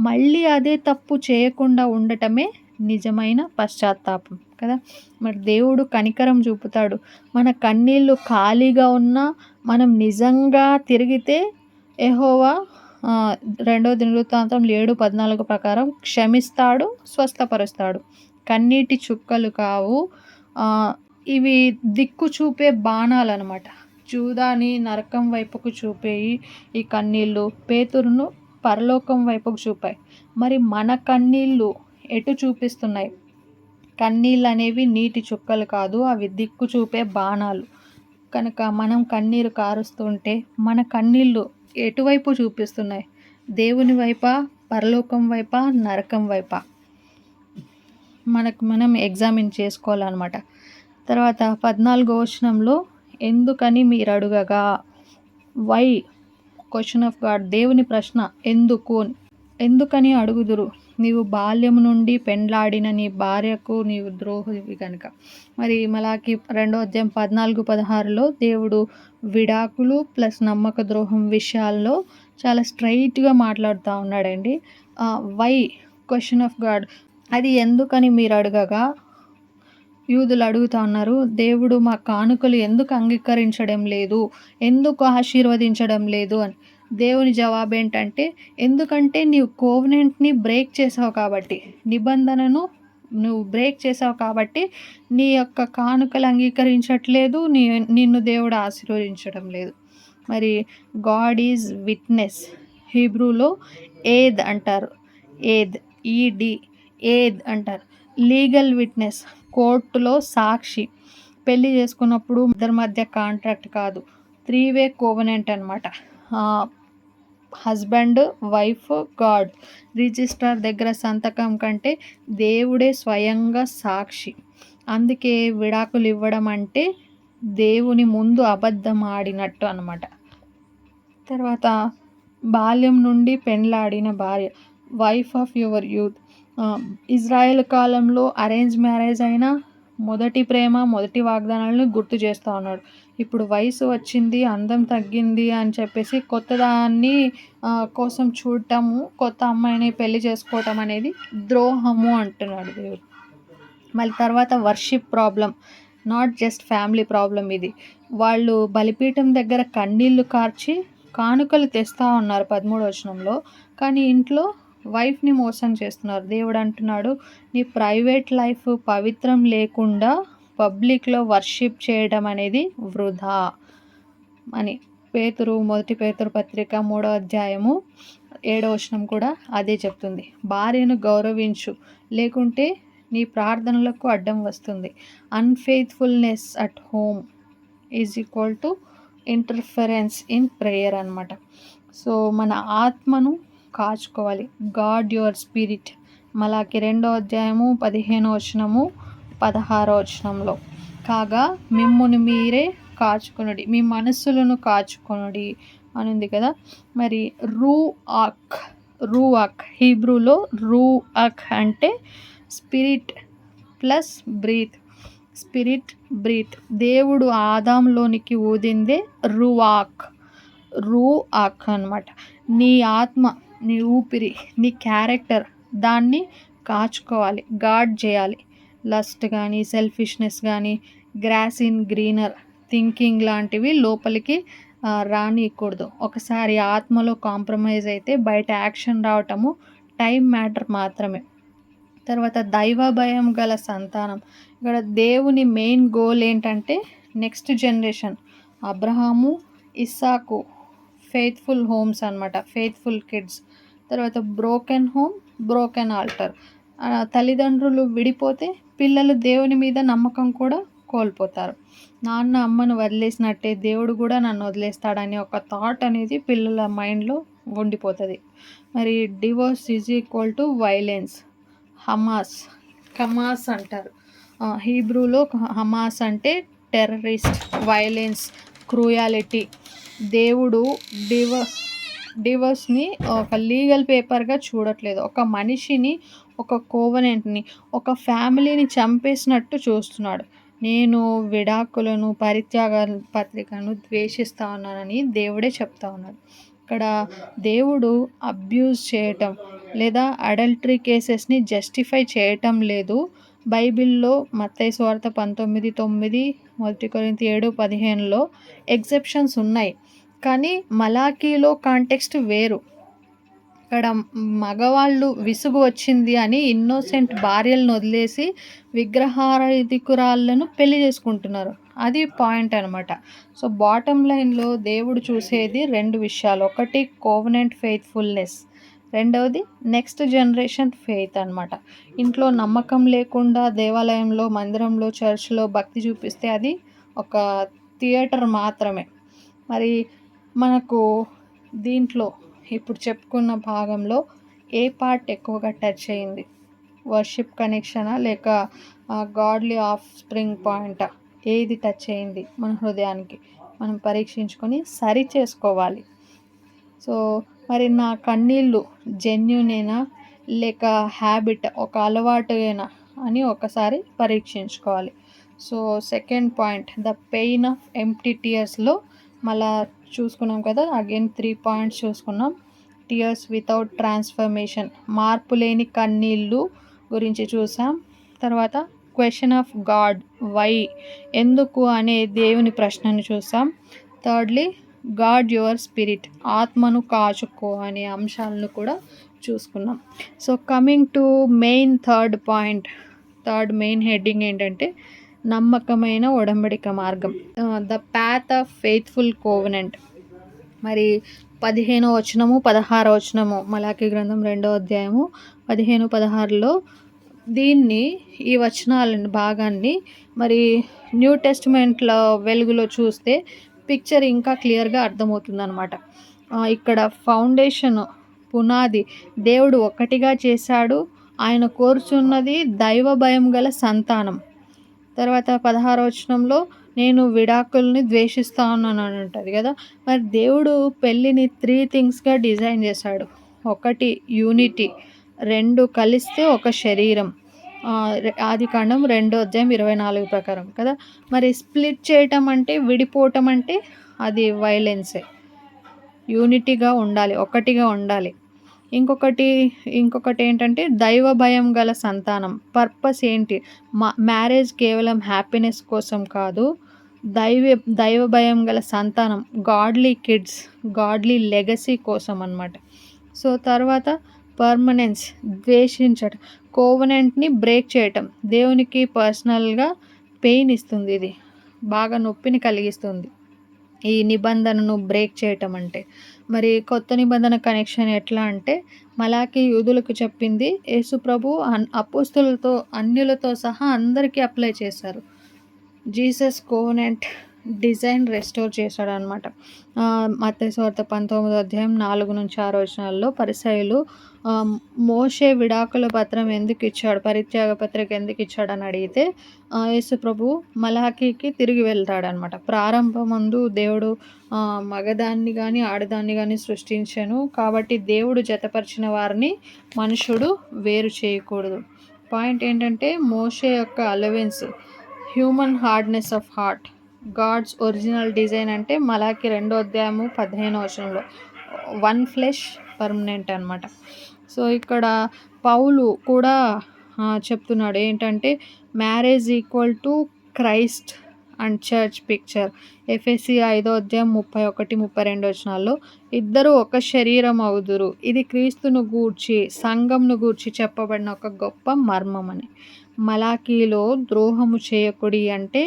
మళ్ళీ అదే తప్పు చేయకుండా ఉండటమే నిజమైన పశ్చాత్తాపం కదా. మరి దేవుడు కనికరం చూపుతాడు. మన కన్నీళ్ళు ఖాళీగా ఉన్నా మనం నిజంగా తిరిగితే యెహోవా 2 దినవృత్తాంతం 7:14 ప్రకారం క్షమిస్తాడు, స్వస్థపరుస్తాడు. కన్నీటి చుక్కలు కావు, ఇవి దిక్కు చూపే బాణాలు అనమాట. జూదాని నరకం వైపుకు చూపేయి ఈ కన్నీళ్ళు, పేతురును పరలోకం వైపుకు చూపాయి. మరి మన కన్నీళ్ళు ఎటు చూపిస్తున్నాయి? కన్నీళ్ళు అనేవి నీటి చుక్కలు కాదు, అవి దిక్కు చూపే బాణాలు. కనుక మనం కన్నీరు కారుస్తుంటే మన కన్నీళ్ళు ఎటువైపు చూపిస్తున్నాయి? దేవుని వైపా, పరలోకం వైపా, నరకం వైపా? మనం ఎగ్జామిన్ చేసుకోవాలన్నమాట. తర్వాత 14వ వచనంలో ఎందుకని మీరు అడుగగా, వై క్వశ్చన్ ఆఫ్ గాడ్, దేవుని ప్రశ్న ఎందుకని అడుగుదురు, నీవు బాల్యము నుండి పెండ్లాడిన నీ భార్యకు నీవు ద్రోహివి కనుక. మరి మలాకి 2వ అధ్యాయం 14-16లో దేవుడు విడాకులు ప్లస్ నమ్మక ద్రోహం విషయాల్లో చాలా స్ట్రైట్గా మాట్లాడుతూ ఉన్నాడండి. వై క్వశ్చన్ ఆఫ్ గాడ్, అది ఎందుకని మీరు అడగగా యూదులు అడుగుతా ఉన్నారు, దేవుడు మా కానుకలు ఎందుకు అంగీకరించడం లేదు, ఎందుకు ఆశీర్వదించడం లేదు అని. దేవుని జవాబు ఏంటంటే, ఎందుకంటే నీవు కోవెనెంట్ని బ్రేక్ చేసావు కాబట్టి, నిబంధనను నువ్వు బ్రేక్ చేసావు కాబట్టి నీ యొక్క కానుకలు అంగీకరించట్లేదు, నిన్ను దేవుడు ఆశీర్వదించడం లేదు. మరి గాడ్ ఈజ్ విట్నెస్, హీబ్రూలో ఏద్ అంటారు, ఏద్ అంటారు. లీగల్ విట్నెస్, కోర్టులో సాక్షి. పెళ్లి చేసుకున్నప్పుడు ఇద్దరి మధ్య కాంట్రాక్ట్ కాదు, 3-వే కోవెనెంట్ అనమాట. Husband, wife, God. రిజిస్ట్రార్ దగ్గర సంతకం కంటే దేవుడే స్వయంగా సాక్షి. అందుకే విడాకులు ఇవ్వడం అంటే దేవుని ముందు అబద్ధం ఆడినట్టు అనమాట. తర్వాత బాల్యం నుండి పెండ్లాడిన భార్య, wife of your youth. Israel కాలంలో అరేంజ్ మ్యారేజ్ అయినా మొదటి ప్రేమ, మొదటి వాగ్దానాలను గుర్తు చేస్తూ ఉన్నాడు. ఇప్పుడు వయసు వచ్చింది, అందం తగ్గింది అని చెప్పేసి కొత్త దాన్ని కోసం చూడటము, కొత్త అమ్మాయిని పెళ్లి చేసుకోవటం అనేది ద్రోహము అంటున్నాడు దేవుడు. మళ్ళీ తర్వాత worship problem, not just family problem ఇది. వాళ్ళు బలిపీఠం దగ్గర కన్నీళ్లు కార్చి కానుకలు తెస్తూ ఉన్నారు 13వ వచనంలో, కానీ ఇంట్లో వైఫ్ని మోసం చేస్తున్నారు. దేవుడు అంటున్నాడు, నీ ప్రైవేట్ లైఫ్ పవిత్రం లేకుండా పబ్లిక్లో వర్షిప్ చేయడం అనేది వృధా అని. మొదటి పేతురు పత్రిక 3వ అధ్యాయము 7వ వచనం కూడా అదే చెప్తుంది. భార్యను గౌరవించు, లేకుంటే నీ ప్రార్థనలకు అడ్డం వస్తుంది. Unfaithfulness at home is equal to interference in prayer అనమాట. సో మన ఆత్మను కాచుకోవాలి. గాడ్ యువర్ స్పిరిట్, మలాకి 2వ అధ్యాయము 15వ వచనము 16వ వచనంలో, కాగా మిమ్మును మీరే కాచుకొనుడి, మీ మనస్సులను కాచుకొనుడి అని ఉంది కదా. మరి రూఅక్, హీబ్రూలో రూఅక్ అంటే స్పిరిట్ ప్లస్ బ్రీత్. దేవుడు ఆదాంలోనికి ఊదిందే రూఅక్ అనమాట. నీ ఆత్మ, నీ ఊపిరి, నీ క్యారెక్టర్, దాన్ని కాచుకోవాలి, గార్డ్ చేయాలి. లస్ట్ కానీ, సెల్ఫిష్నెస్ కానీ, గ్రాస్ ఇన్ గ్రీనర్ థింకింగ్ లాంటివి లోపలికి రానియకూడదు. ఒకసారి ఆత్మలో కాంప్రమైజ్ అయితే బయట యాక్షన్ రావటము టైం మ్యాటర్ మాత్రమే. తర్వాత దైవ భయం గల సంతానం. ఇక్కడ దేవుని మెయిన్ గోల్ ఏంటంటే నెక్స్ట్ జనరేషన్, అబ్రహాము, ఇస్సాకు, ఫెయిత్ఫుల్ హోమ్స్ అనమాట, ఫెయిత్ఫుల్ కిడ్స్. తర్వాత బ్రోకెన్ హోమ్, బ్రోకెన్ ఆల్టర్. తల్లిదండ్రులు విడిపోతే పిల్లలు దేవుని మీద నమ్మకం కూడా కోల్పోతారు. నాన్న అమ్మను వదిలేసినట్టే దేవుడు కూడా నన్ను వదిలేస్తాడని ఒక థాట్ అనేది పిల్లల మైండ్లో ఉండిపోతుంది. మరి divorce is equal to violence. Hamas అంటారు, హీబ్రూలో హమాస్ అంటే టెర్రరిస్ట్, వైలెన్స్, క్రూయాలిటీ. దేవుడు డివోర్స్ని ఒక లీగల్ పేపర్గా చూడట్లేదు, ఒక మనిషిని, ఒక కోవెనెంట్ని, ఒక ఫ్యామిలీని చంపేసినట్టు చూస్తున్నాడు. నేను విడాకులను, పరిత్యాగ పత్రికను ద్వేషిస్తా ఉన్నానని దేవుడే చెప్తా ఉన్నాడు. ఇక్కడ దేవుడు అబ్యూజ్ చేయటం లేదా అడల్టరీ కేసెస్ని జస్టిఫై చేయటం లేదు. బైబిల్లో మత్తయి సువార్త 19:9, 1 కొరింథీ 7:15లో ఎగ్జెప్షన్స్ ఉన్నాయి, కానీ మలాకీలో కాంటెక్స్ట్ వేరు. ఇక్కడ మగవాళ్ళు విసుగు వచ్చింది అని ఇన్నోసెంట్ భార్యలను వదిలేసి విగ్రహారాధికురాళ్ళను పెళ్లి చేసుకుంటున్నారు. అది పాయింట్ అనమాట. సో బాటమ్ లైన్లో దేవుడు చూసేది 2 విషయాలు. ఒకటి కోవెనెంట్ ఫెయిత్ఫుల్నెస్, రెండవది నెక్స్ట్ జనరేషన్ ఫెయిత్ అనమాట. ఇంట్లో నమ్మకం లేకుండా దేవాలయంలో, మందిరంలో, చర్చ్లో భక్తి చూపిస్తే అది ఒక థియేటర్ మాత్రమే. మరి మనకు దీంట్లో ఇప్పుడు చెప్పుకున్న భాగంలో ఏ పార్ట్ ఎక్కువగా టచ్ అయింది? వర్షిప్ కనెక్షనా లేక గాడ్లీ ఆఫ్ స్ప్రింగ్ పాయింటా, ఏది టచ్ అయింది మన హృదయానికి మనం పరీక్షించుకొని సరి చేసుకోవాలి. సో మరి నా కన్నీళ్ళు జెన్యునేనా లేక హ్యాబిట్, ఒక అలవాటునా అని ఒకసారి పరీక్షించుకోవాలి. So second point, the pain of empty టీయర్స్లో మళ్ళా చూసుకున్నాం కదా, అగైన్ 3 పాయింట్స్ చూసుకున్నాం. టీయర్స్ వితౌట్ ట్రాన్స్ఫర్మేషన్, మార్పు లేని కన్నీళ్ళు గురించి చూసాం. తర్వాత క్వశ్చన్ ఆఫ్ గాడ్, వై, ఎందుకు అనే దేవుని ప్రశ్నను చూసాం. థర్డ్లీ గాడ్ యువర్ స్పిరిట్, ఆత్మను కాచుకో అనే అంశాలను కూడా చూసుకున్నాం. So coming to main third point, third main heading ఏంటంటే నమ్మకమైన ఒడంబడిక మార్గం, the path of faithful covenant. మరి 15వ వచనము 16వ వచనము మలాకీ గ్రంథం 2వ అధ్యాయము 15-16లో దీన్ని, ఈ వచనాలను భాగాన్ని మరి న్యూ టెస్టిమెంట్లో వెలుగులో చూస్తే పిక్చర్ ఇంకా క్లియర్గా అర్థమవుతుంది అనమాట. ఇక్కడ ఫౌండేషన్, పునాది దేవుడు ఒక్కటిగా చేశాడు, ఆయన కోరుచున్నది దైవ భయం గల సంతానం. తర్వాత 16వ వచనంలో నేను విడాకుల్ని ద్వేషిస్తా ఉన్నాను అని ఉంటుంది కదా. మరి దేవుడు పెళ్ళిని 3 థింగ్స్గా డిజైన్ చేశాడు. 1 యూనిటీ, 2 కలిస్తే ఒక శరీరం, ఆదికాండం 2వ అధ్యాయం 24 ప్రకారం కదా. మరి స్ప్లిట్ చేయటం అంటే, విడిపోవటం అంటే అది వైలెన్సే. యూనిటీగా ఉండాలి, ఒకటిగా ఉండాలి. ఇంకొకటి ఏంటంటే దైవ భయం గల సంతానం. పర్పస్ ఏంటి? మ్యారేజ్ కేవలం హ్యాపీనెస్ కోసం కాదు, దైవ భయం గల సంతానం, గాడ్లీ కిడ్స్, గాడ్లీ లెగసీ కోసం అన్నమాట. సో తర్వాత పర్మనెన్స్, ద్వేషించటం, కోవెనెంట్ని బ్రేక్ చేయటం. దేవునికి పర్సనల్గా పెయిన్ ఇస్తుంది, ఇది బాగా నొప్పిని కలిగిస్తుంది ఈ నిబంధనను బ్రేక్ చేయటం అంటే. మరి కొత్త నిబంధన కనెక్షన్ ఎట్లా అంటే, మలాకి యూదులకు చెప్పింది యేసు ప్రభు అపోస్తులతో అన్యులతో సహా అందరికీ అప్లై చేశారు. జీసస్ కోవెనెంట్ డిజైన్ రెస్టోర్ చేశాడు అనమాట. మత్తయి సువార్త 19వ అధ్యాయం 4-6 వచనాల్లో పరిసయ్యులు మోషే విడాకుల పత్రం ఎందుకు ఇచ్చాడు, పరిత్యాగ పత్రిక ఎందుకు ఇచ్చాడు అని అడిగితే యేసు ప్రభు మలాకీకి తిరిగి వెళ్తాడనమాట. ప్రారంభమందు దేవుడు మగదాన్ని కానీ ఆడదాన్ని కానీ సృష్టించాను, కాబట్టి దేవుడు జతపరిచిన వారిని మనుషుడు వేరు చేయకూడదు. పాయింట్ ఏంటంటే మోషే యొక్క allowance, human hardness of heart, God's original design అంటే మలాకి 2వ అధ్యాయము 15వ వచనంలో 1 ఫ్లెష్ పర్మనెంట్ అనమాట. సో ఇక్కడ పౌలు కూడా చెప్తున్నాడు ఏంటంటే marriage equal to Christ and church picture. ఎఫెసీ 5వ అధ్యాయం 31-32 వచనాల్లో ఇద్దరు ఒక శరీరం అవుదురు, ఇది క్రీస్తును గూర్చి సంఘంను గూర్చి చెప్పబడిన ఒక గొప్ప మర్మం అని. మలాకీలో ద్రోహము చేయకుడి అంటే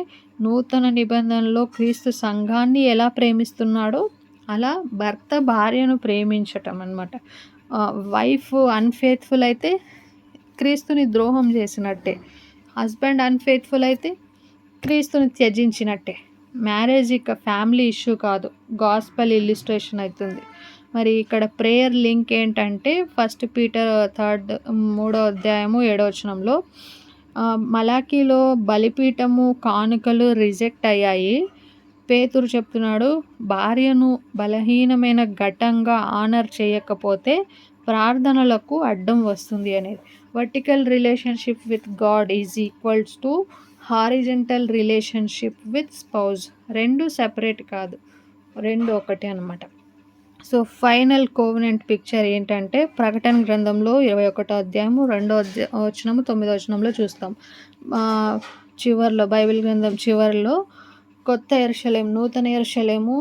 నూతన నిబంధనలో క్రీస్తు సంఘాన్ని ఎలా ప్రేమిస్తున్నాడో అలా భర్త భార్యను ప్రేమించటం అన్నమాట. వైఫ్ అన్ఫేత్ఫుల్ అయితే క్రీస్తుని ద్రోహం చేసినట్టే, హస్బెండ్ అన్ఫేత్ఫుల్ అయితే క్రీస్తుని త్యజించినట్టే. మ్యారేజ్ ఇక ఫ్యామిలీ ఇష్యూ కాదు, గాస్పెల్ ఇల్లుస్ట్రేషన్ అవుతుంది. మరి ఇక్కడ ప్రేయర్ లింక్ ఏంటంటే 1 పీటర్ 3వ అధ్యాయము 7వ వచనంలో మలాకీలో బలిపీఠము కానుకలు రిజెక్ట్ అయ్యాయి. పేతురు చెప్తున్నాడు భార్యను బలహీనమైన ఘటంగా ఆనర్ చేయకపోతే ప్రార్థనలకు అడ్డం వస్తుంది అనేది. Vertical relationship with God is equals to horizontal relationship with spouse. 2 separate కాదు, 2 ఒకటే అనమాట. సో ఫైనల్ కోవెనెంట్ పిక్చర్ ఏంటంటే ప్రకటన గ్రంథంలో 21వ అధ్యాయము 2వ వచనము 9వ వచనంలో చూస్తాం. చివర్లో బైబిల్ గ్రంథం చివర్లో కొత్త యెరూషలేము, నూతన యెరూషలేము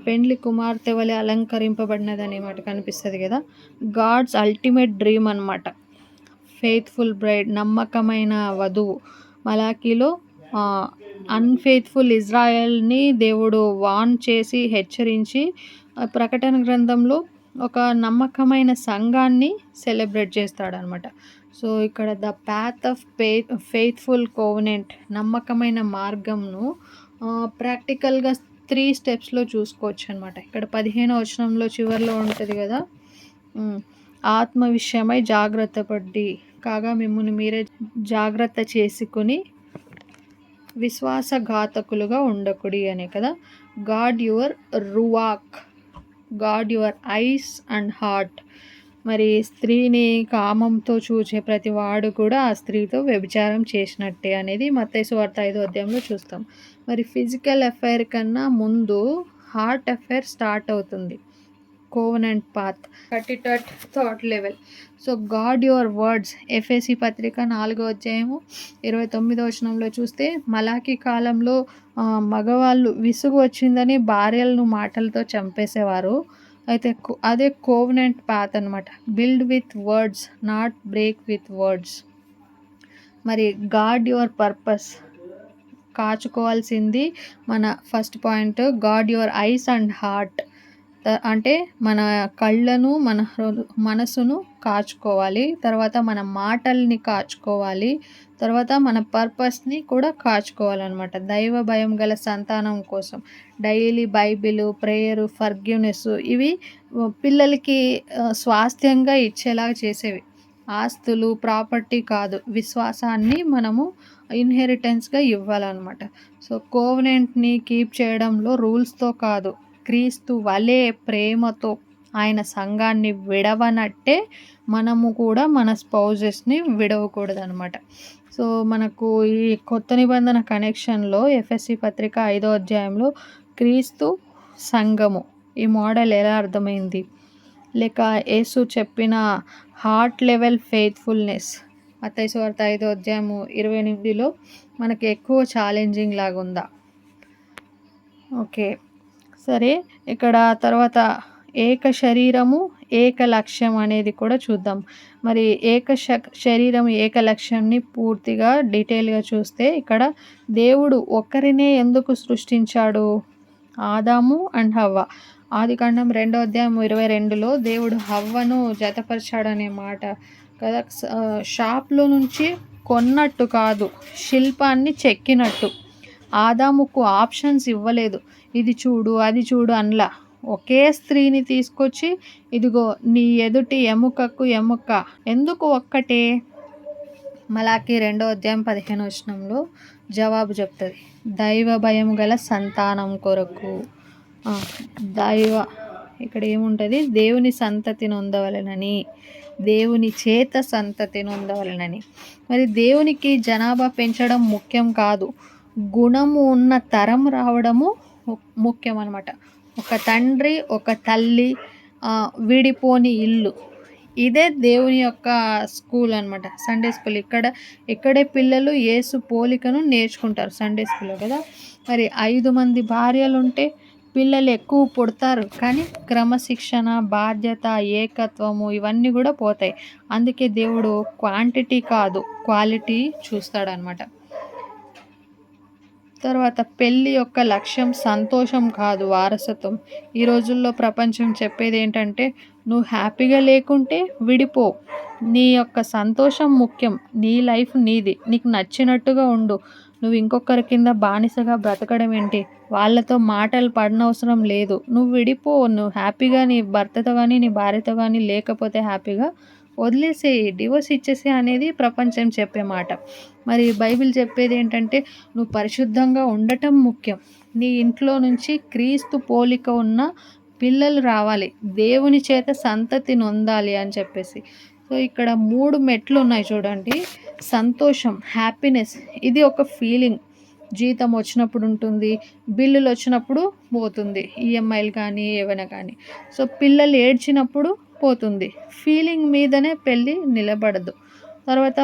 పెండ్లి కుమార్తె వలె అలంకరింపబడినది అనే మాట కనిపిస్తుంది కదా. గాడ్స్ అల్టిమేట్ డ్రీమ్ అనమాట, ఫెయిత్ఫుల్ బ్రైడ్, నమ్మకమైన వధువు. మలాకీలో అన్ఫెయిత్ఫుల్ ఇజ్రాయెల్ని దేవుడు వార్న్ చేసి హెచ్చరించి, ప్రకటన గ్రంథంలో ఒక నమ్మకమైన సంఘాన్ని సెలబ్రేట్ చేస్తాడనమాట. సో ఇక్కడ the path of faithful covenant, నమ్మకమైన మార్గంను ప్రాక్టికల్గా 3 స్టెప్స్లో చూసుకోవచ్చు అనమాట. ఇక్కడ 15వ వచనంలో చివరిలో ఉంటుంది కదా, ఆత్మ విషయమై జాగ్రత్త పడి కాగా మిమ్మల్ని మీరే జాగ్రత్త చేసుకుని విశ్వాసఘాతకులుగా ఉండకుడి అనే కదా. Guard your ruach, guard your eyes and heart. మరి స్త్రీని కామంతో చూచే ప్రతి వాడు కూడా ఆ స్త్రీతో వ్యభిచారం చేసినట్టే అనేది మత్తయి సువార్త 5వ అధ్యాయంలో చూస్తాం. మరి ఫిజికల్ అఫైర్ కన్నా ముందు హార్ట్ అఫైర్ స్టార్ట్ అవుతుంది. కోవనెంట్ పాత్, కటిటట్ thought level. So guard your words, ఎఫెసీ పత్రిక 4వ అధ్యాయము 29వ వచనంలో చూస్తే మలాకి కాలంలో మగవాళ్ళు విసుగు వచ్చిందని భార్యలను మాటలతో చంపేసేవారు. అయితే అదే కోవనెంట్ పాత్ అనమాట. Build with words, not break with words. మరి గాడ్ యువర్ పర్పస్, కాచుకోవాల్సింది మన first point God your eyes and heart. అంటే మన కళ్ళను, మన మనసును కాచుకోవాలి, తర్వాత మన మాటల్ని కాచుకోవాలి, తర్వాత మన పర్పస్ని కూడా కాచుకోవాలన్నమాట. దైవ భయం గల సంతానం కోసం డైలీ బైబిల్, ప్రేయరు, ఫర్గివ్నెస్ ఇవి పిల్లలకి స్వాస్థ్యంగా ఇచ్చేలా చేసేవి. ఆస్తులు, ప్రాపర్టీ కాదు, విశ్వాసాన్ని మనము ఇన్హెరిటెన్స్గా ఇవ్వాలన్నమాట. సో కోవనెంట్ని కీప్ చేయడంలో రూల్స్తో కాదు, క్రీస్తు వలే ప్రేమతో ఆయన సంఘాన్ని విడవనట్టే మనము కూడా మన స్పౌజెస్ని విడవకూడదు అనమాట. సో మనకు ఈ కొత్త నిబంధన కనెక్షన్లో ఎఫెసీ పత్రిక 5వ అధ్యాయంలో క్రీస్తు సంఘము ఈ మోడల్ ఎలా అర్థమైంది, లేక యేసు చెప్పిన హార్ట్ లెవెల్ ఫెయిత్ఫుల్నెస్ మత్తయి సువార్త 5వ అధ్యాయము 28లో మనకి ఎక్కువ ఛాలెంజింగ్ లాగా ఉందా? ఓకే సరే, ఇక్కడ తర్వాత ఏక శరీరము ఏక లక్ష్యం అనేది కూడా చూద్దాం. మరి శరీరం ఏక లక్ష్యాన్ని పూర్తిగా డీటెయిల్గా చూస్తే ఇక్కడ దేవుడు ఒక్కరినే ఎందుకు సృష్టించాడు? ఆదాము అండ్ హవ్వ. ఆదికాండం 2వ అధ్యాయం 22లో దేవుడు హవ్వను జతపరిచాడనే మాట కదా. షాప్లో నుంచి కొన్నట్టు కాదు, శిల్పాన్ని చెక్కినట్టు. ఆదాముకు ఆప్షన్స్ ఇవ్వలేదు, ఇది చూడు అది చూడు అనలా. ఒకే స్త్రీని తీసుకొచ్చి ఇదిగో నీ ఎదుటి ఎముకకు ఎముక, ఎందుకు ఒక్కటే? మలాకి 2వ అధ్యాయం 15వ వచనంలో జవాబు చెప్తుంది. దైవ భయం గల సంతానం కొరకు. ఇక్కడ ఏముంటుంది? దేవుని సంతతి నొందవలెనని, దేవుని చేత సంతతి నొందవలెనని. మరి దేవునికి జనాభా పెంచడం ముఖ్యం కాదు, గుణము ఉన్న తరం రావడము ముఖ్యం అన్నమాట. ఒక తండ్రి, ఒక తల్లి, విడిపోని ఇల్లు, ఇదే దేవుని యొక్క స్కూల్ అనమాట, సండే స్కూల్. ఇక్కడే పిల్లలు యేసు పోలికను నేర్చుకుంటారు సండే స్కూల్లో కదా. మరి 5 మంది భార్యలు ఉంటే పిల్లలు ఎక్కువ పుడతారు, కానీ క్రమశిక్షణ, బాధ్యత, ఏకత్వము ఇవన్నీ కూడా పోతాయి. అందుకే దేవుడు క్వాంటిటీ కాదు క్వాలిటీ చూస్తాడనమాట. తర్వాత పెళ్ళి యొక్క లక్ష్యం సంతోషం కాదు, వారసత్వం. ఈ రోజుల్లో ప్రపంచం చెప్పేది ఏంటంటే నువ్వు హ్యాపీగా లేకుంటే విడిపో, నీ యొక్క సంతోషం ముఖ్యం, నీ లైఫ్ నీది, నీకు నచ్చినట్టుగా ఉండు, నువ్వు ఇంకొకరి కింద బానిసగా బ్రతకడం ఏంటి, వాళ్ళతో మాటలు పడనవసరం లేదు, నువ్వు విడిపో, నువ్వు హ్యాపీగా నీ భర్తతో కానీ నీ భార్యతో కానీ లేకపోతే హ్యాపీగా వదిలేసేయి, డివోర్స్ ఇచ్చేసే అనేది ప్రపంచం చెప్పే మాట. మరి బైబిల్ చెప్పేది ఏంటంటే నువ్వు పరిశుద్ధంగా ఉండటం ముఖ్యం, నీ ఇంట్లో నుంచి క్రీస్తు పోలిక ఉన్న పిల్లలు రావాలి, దేవుని చేత సంతతి నొందాలి అని చెప్పేసి. సో ఇక్కడ 3 మెట్లు ఉన్నాయి చూడండి. సంతోషం, హ్యాపీనెస్, ఇది ఒక ఫీలింగ్. జీతం వచ్చినప్పుడు ఉంటుంది, బిల్లులు వచ్చినప్పుడు పోతుంది, ఈఎంఐలు కానీ ఏమైనా కానీ. సో పిల్లలు ఏడ్చినప్పుడు పోతుంది, ఫీలింగ్ మీదనే పెళ్ళి నిలబడదు. తర్వాత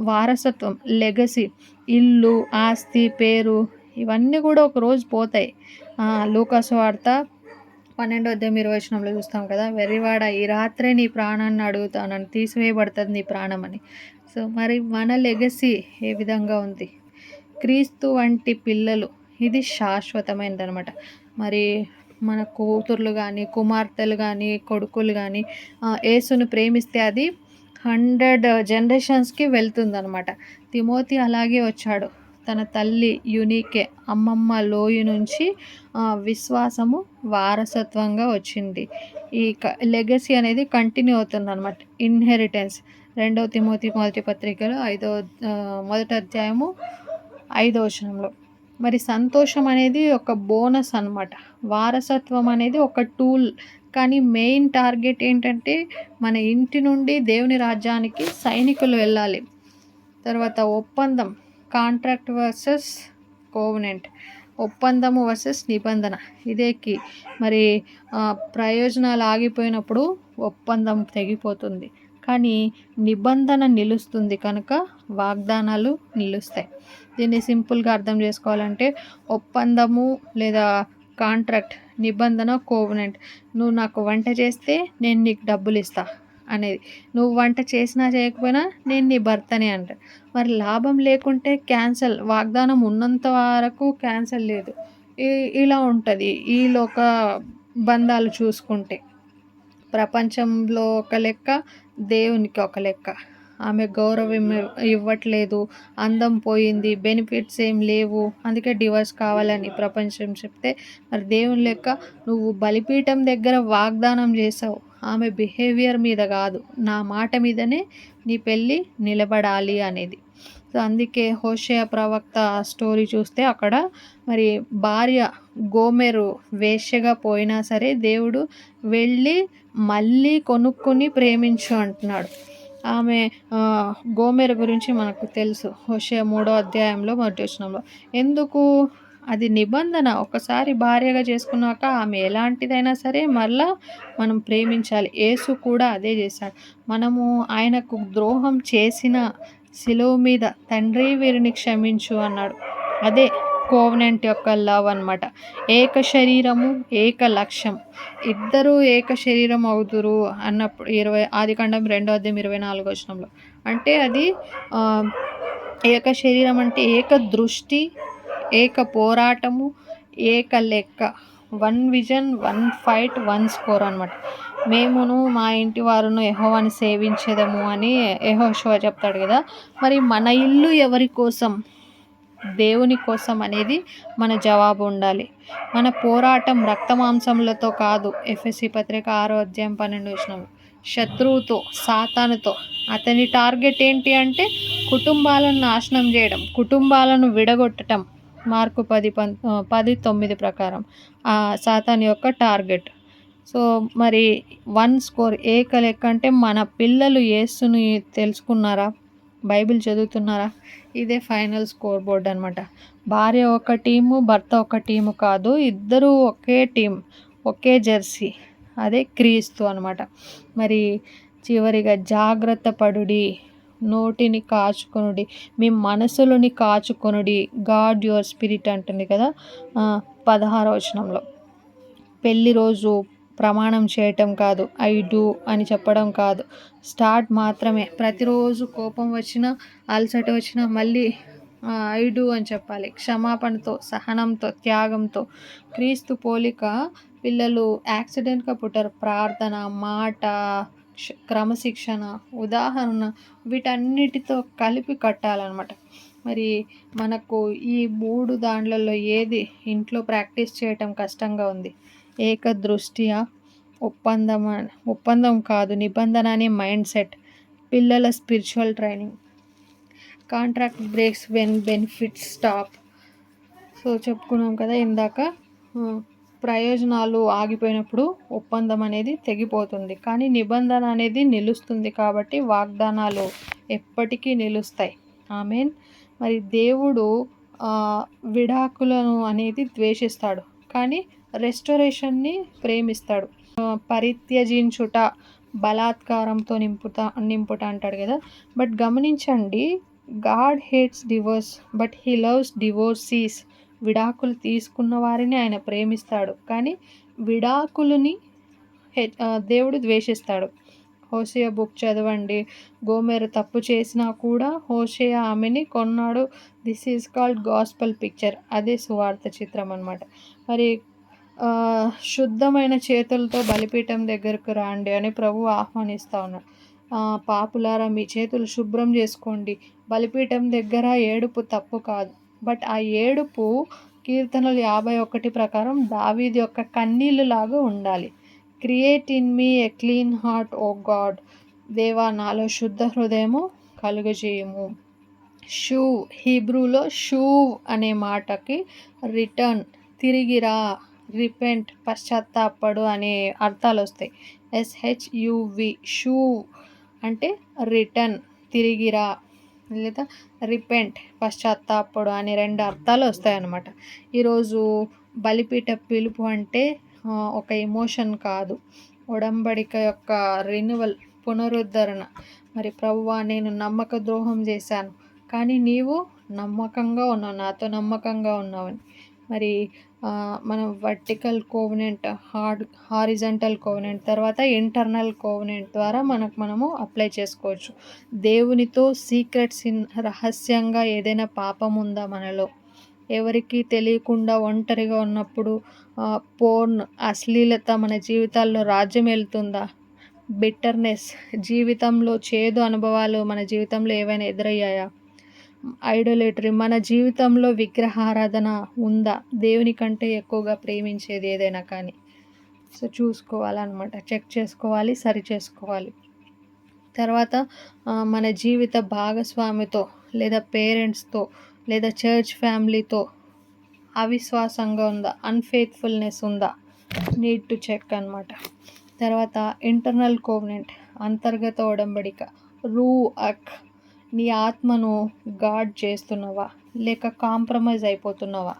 వారసత్వం, లెగసీ, ఇల్లు, ఆస్తి, పేరు ఇవన్నీ కూడా ఒకరోజు పోతాయి. లూకాసు వార్త 12వ అధ్యాయం 20వ వచనంలో చూస్తాం కదా, వెర్రివాడ ఈ రాత్రే నీ ప్రాణాన్ని అడుగుతానని, తీసివేయబడుతుంది నీ ప్రాణం అని. సో మరి మన లెగసీ ఏ విధంగా ఉంది? క్రీస్తు వంటి పిల్లలు, ఇది శాశ్వతమైనది అనమాట. మరి మన కూతుర్లు కానీ, కుమార్తెలు కానీ, కొడుకులు కానీ యేసును ప్రేమిస్తే అది 100 జనరేషన్స్కి వెళ్తుంది అనమాట. తిమోతి అలాగే వచ్చాడు, తన తల్లి యూనికే, అమ్మమ్మ లోయ నుంచి విశ్వాసము వారసత్వంగా వచ్చింది. ఈ లెగసీ అనేది కంటిన్యూ అవుతుంది అనమాట, ఇన్హెరిటెన్స్. 2 తిమోతి మొదటి పత్రికలో మొదటి అధ్యాయము 5వ వచనంలో. మరి సంతోషం అనేది ఒక బోనస్ అన్నమాట. వారసత్వం అనేది ఒక టూల్, కానీ మెయిన్ టార్గెట్ ఏంటంటే మన ఇంటి నుండి దేవుని రాజ్యానికి సైనికులు వెళ్ళాలి. తర్వాత ఒప్పందం, కాంట్రాక్ట్ వర్సెస్ కోవెనెంట్, ఒప్పందము వర్సెస్ నిబంధన, ఇదే కీ. మరి ప్రయోజనాలు ఆగిపోయినప్పుడు ఒప్పందం తెగిపోతుంది, కానీ నిబంధన నిలుస్తుంది కనుక వాగ్దానాలు నిలుస్తాయి. దీన్ని సింపుల్గా అర్థం చేసుకోవాలంటే ఒప్పందము లేదా కాంట్రాక్ట్, నిబంధన కోవెనెంట్. నువ్వు నాకు వంట చేస్తే నేను నీకు డబ్బులు ఇస్తా అనేది. నువ్వు వంట చేసినా చేయకపోయినా నేను నీ భర్తనే అంట. మరి లాభం లేకుంటే క్యాన్సల్, వాగ్దానం ఉన్నంత వరకు క్యాన్సల్ లేదు. ఇలా ఉంటుంది ఈ లోక బంధాలు చూసుకుంటే. ప్రపంచంలో ఒక లెక్క, దేవునికి ఒక లెక్క. ఆమె గౌరవం ఇవ్వట్లేదు, అందం పోయింది, బెనిఫిట్స్ ఏం లేవు, అందుకే డివోర్స్ కావాలని ప్రపంచం చెప్తే, మరి దేవుని లెక్క నువ్వు బలిపీఠం దగ్గర వాగ్దానం చేసావు, ఆమె బిహేవియర్ మీద కాదు, నా మాట మీదనే నీ పెళ్ళి నిలబడాలి అనేది. సో అందుకే హోషేయ ప్రవక్త స్టోరీ చూస్తే అక్కడ మరి భార్య గోమెరు వేశ్యగా పోయినా సరే దేవుడు వెళ్ళి మళ్ళీ కొనుక్కొని ప్రేమించు అంటున్నాడు. ఆమె గోమెరు గురించి మనకు తెలుసు, హోషేయ 3వ అధ్యాయంలో మొదటి వచనంలో. ఎందుకు? అది నిబంధన. ఒకసారి భార్యగా చేసుకున్నాక ఆమె ఎలాంటిదైనా సరే మళ్ళా మనం ప్రేమించాలి. యేసు కూడా అదే చేశాడు. మనము ఆయనకు ద్రోహం చేసిన సిలువ మీద తండ్రి వీరిని క్షమించు అన్నాడు. అదే కోవెనెంట్ యొక్క లవ్ అన్నమాట. ఏక శరీరము, ఏక లక్ష్యం, ఇద్దరు ఏక శరీరం అవుతురు అన్నప్పుడు ఆదికాండం 2వ అధ్యాయం 24వ వచనంలో. అంటే అది ఏక శరీరం అంటే ఏక దృష్టి, ఏక పోరాటము, ఏక లెక్క, 1 విజన్, 1 ఫైట్, 1 స్కోర్ అన్నమాట. మేమును మా ఇంటి వారును యెహోవాను సేవించేదము అని యెహోషువ చెప్తాడు కదా. మరి మన ఇల్లు ఎవరి కోసం? దేవుని కోసం అనేది మన జవాబు ఉండాలి. మన పోరాటం రక్తమాంసములతో కాదు. ఎఫెసీ పత్రిక 6వ అధ్యాయం 12వ వచనం. శత్రువుతో, సాతానుతో. అతని టార్గెట్ ఏంటి అంటే కుటుంబాలను నాశనం చేయడం, కుటుంబాలను విడగొట్టడం. మార్కు 10:9 ప్రకారం సాతాను యొక్క టార్గెట్. సో మరి 1 స్కోర్, ఏక లెక్క అంటే మన పిల్లలు యేసుని తెలుసుకున్నారా, బైబిల్ చదువుతున్నారా? ఇదే ఫైనల్ స్కోర్ బోర్డ్ అనమాట. భార్య ఒక టీము, భర్త ఒక టీము కాదు, ఇద్దరు ఒకే టీం, ఒకే జెర్సీ, అదే క్రీస్తు అనమాట. మరి చివరిగా జాగ్రత్త పడుడి, నోటిని కాచుకొనుడి, మీ మనసులని కాచుకొనుడి. గాడ్ యువర్ స్పిరిట్ అంటుంది కదా 16వ వచనంలో. పెళ్లి రోజు ప్రమాణం చేయటం కాదు, ఐ డూ అని చెప్పడం కాదు, స్టార్ట్ మాత్రమే. ప్రతిరోజు కోపం వచ్చినా, అలసట వచ్చినా మళ్ళీ ఐ డూ అని చెప్పాలి. క్షమాపణతో, సహనంతో, త్యాగంతో. క్రీస్తు పోలిక పిల్లలు యాక్సిడెంట్గా పుట్టారు. ప్రార్థన, మాట, క్రమశిక్షణ, ఉదాహరణ, వీటన్నిటితో కలిపి కట్టాలన్నమాట. మరి మనకు ఈ 3 దాంట్లలో ఏది ఇంట్లో ప్రాక్టీస్ చేయటం కష్టంగా ఉంది? ఏకదృష్టియా, ఒప్పందం కాదు, నిబంధన అనే మైండ్ సెట్, పిల్లల spiritual training, contract breaks when benefits stop. So చెప్పుకున్నాం కదా ఇందాక, ప్రయోజనాలు ఆగిపోయినప్పుడు ఒప్పందం అనేది తెగిపోతుంది, కానీ నిబంధన అనేది నిలుస్తుంది. కాబట్టి వాగ్దానాలు ఎప్పటికీ నిలుస్తాయి. ఆమేన్. మరి దేవుడు విడాకులను అనేది ద్వేషిస్తాడు, కానీ రెస్టోరేషన్ని ప్రేమిస్తాడు. పరిత్యజించుట, బలాత్కారంతో నింపుట అంటాడు కదా. బట్ గమనించండి, God hates divorce but he loves divorcees. విడాకులు తీసుకున్న వారిని ఆయన ప్రేమిస్తాడు, కానీ విడాకులని దేవుడు ద్వేషిస్తాడు. హోషేయ బుక్ చదవండి. గోమెరు తప్పు చేసినా కూడా హోషేయ ఆమెని కొన్నాడు. This is called gospel picture. అదే సువార్త చిత్రం అన్నమాట. మరి శుద్ధమైన చేతులతో బలిపీఠం దగ్గరకు రాండి అని ప్రభు ఆహ్వానిస్తూ ఉన్నాడు. పాపులారా, మీ చేతులు శుభ్రం చేసుకోండి. బలిపీఠం దగ్గర ఏడుపు తప్పు కాదు, బట్ ఆ ఏడుపు కీర్తనలు 51 ప్రకారం దావీదు యొక్క కన్నీళ్ళు లాగా ఉండాలి. Create in me a clean heart O God. దేవా నాలో శుద్ధ హృదయము కలుగజేయము. షూ, హీబ్రూలో షూ అనే మాటకి రిటర్న్, తిరిగిరా, రిపెంట్, పశ్చాత్తాపడు అనే అర్థాలు వస్తాయి. SHUV, షూ అంటే రిటర్న్, తిరిగిరా, లేదా రిపెంట్, పశ్చాత్తాపడు అనే 2 అర్థాలు వస్తాయన్నమాట. ఈరోజు బలిపీఠ పిలుపు అంటే ఒక ఎమోషన్ కాదు, ఒడంబడిక యొక్క రెన్యువల్, పునరుద్ధరణ. మరి ప్రభువా నేను నమ్మక ద్రోహం చేశాను, కానీ నీవు నమ్మకంగా ఉన్నావు, నాతో నమ్మకంగా ఉన్నావని. మరి మనం వర్టికల్ కోవెనెంట్, హారిజంటల్ కోవెనెంట్, తర్వాత ఇంటర్నల్ కోవెనెంట్ ద్వారా మనము అప్లై చేసుకోవచ్చు. దేవునితో సీక్రెట్స్, రహస్యంగా ఏదైనా పాపం ఉందా మనలో, ఎవరికి తెలియకుండా ఒంటరిగా ఉన్నప్పుడు పోర్న్, అశ్లీలత మన జీవితాల్లో రాజ్యం వెళ్తుందా, బిట్టర్నెస్, జీవితంలో చేదు అనుభవాలు మన జీవితంలో ఏవైనా ఎదురయ్యాయా, ఐడోలేటరీ, మన జీవితంలో విగ్రహారాధన ఉందా, దేవుని కంటే ఎక్కువగా ప్రేమించేది ఏదైనా కానీ. సో చూసుకోవాలన్నమాట, చెక్ చేసుకోవాలి, సరి చేసుకోవాలి. తర్వాత మన జీవిత భాగస్వామితో, లేదా పేరెంట్స్తో, లేదా చర్చ్ ఫ్యామిలీతో అవిశ్వాసంగా ఉందా, అన్ఫెయిత్ఫుల్నెస్ ఉందా, నీడ్ టు చెక్ అన్నమాట. తర్వాత ఇంటర్నల్ కోవెనెంట్, అంతర్గత ఒడంబడిక, రూఅక్, నీ ఆత్మను గాడ్ చేస్తున్నావా లేక కాంప్రమైజ్ అయిపోతున్నావా.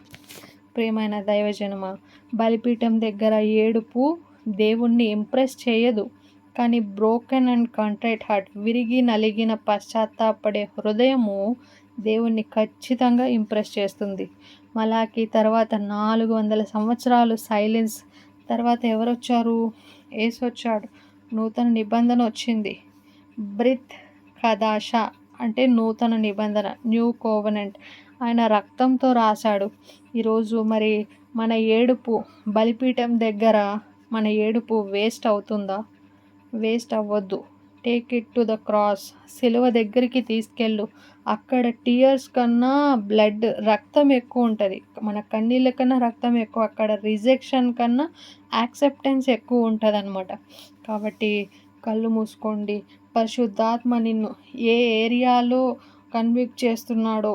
ప్రియమైన దైవజనమా, బలిపీఠం దగ్గర ఏడుపు దేవుణ్ణి ఇంప్రెస్ చేయదు, కానీ బ్రోకెన్ అండ్ కంట్రైట్ హార్ట్, విరిగి నలిగిన పశ్చాత్తాపడే హృదయము దేవుణ్ణి ఖచ్చితంగా ఇంప్రెస్ చేస్తుంది. మలాకి తర్వాత 400 సంవత్సరాలు సైలెన్స్ తర్వాత ఎవరు వచ్చారు? యేసు వచ్చాడు, నూతన నిబంధన వచ్చింది. బ్రిత్ కదాషా అంటే నూతన నిబంధన, న్యూ కోవెనెంట్, ఆయన రక్తంతో రాశాడు. ఈరోజు మరి మన ఏడుపు బలిపీఠం దగ్గర, మన ఏడుపు వేస్ట్ అవుతుందా? వేస్ట్ అవ్వద్దు. Take it to the cross, సిలువ దగ్గరికి తీసుకెళ్ళు. అక్కడ టీయర్స్ కన్నా బ్లడ్, రక్తం ఎక్కువ ఉంటుంది. మన కన్నీళ్ళ కన్నా రక్తం ఎక్కువ. అక్కడ రిజెక్షన్ కన్నా యాక్సెప్టెన్స్ ఎక్కువ ఉంటుంది అన్నమాట. కాబట్టి కళ్ళు మూసుకోండి. పరిశుద్ధాత్మ నిన్ను ఏ ఏరియాలో కన్విక్ట్ చేస్తున్నాడో,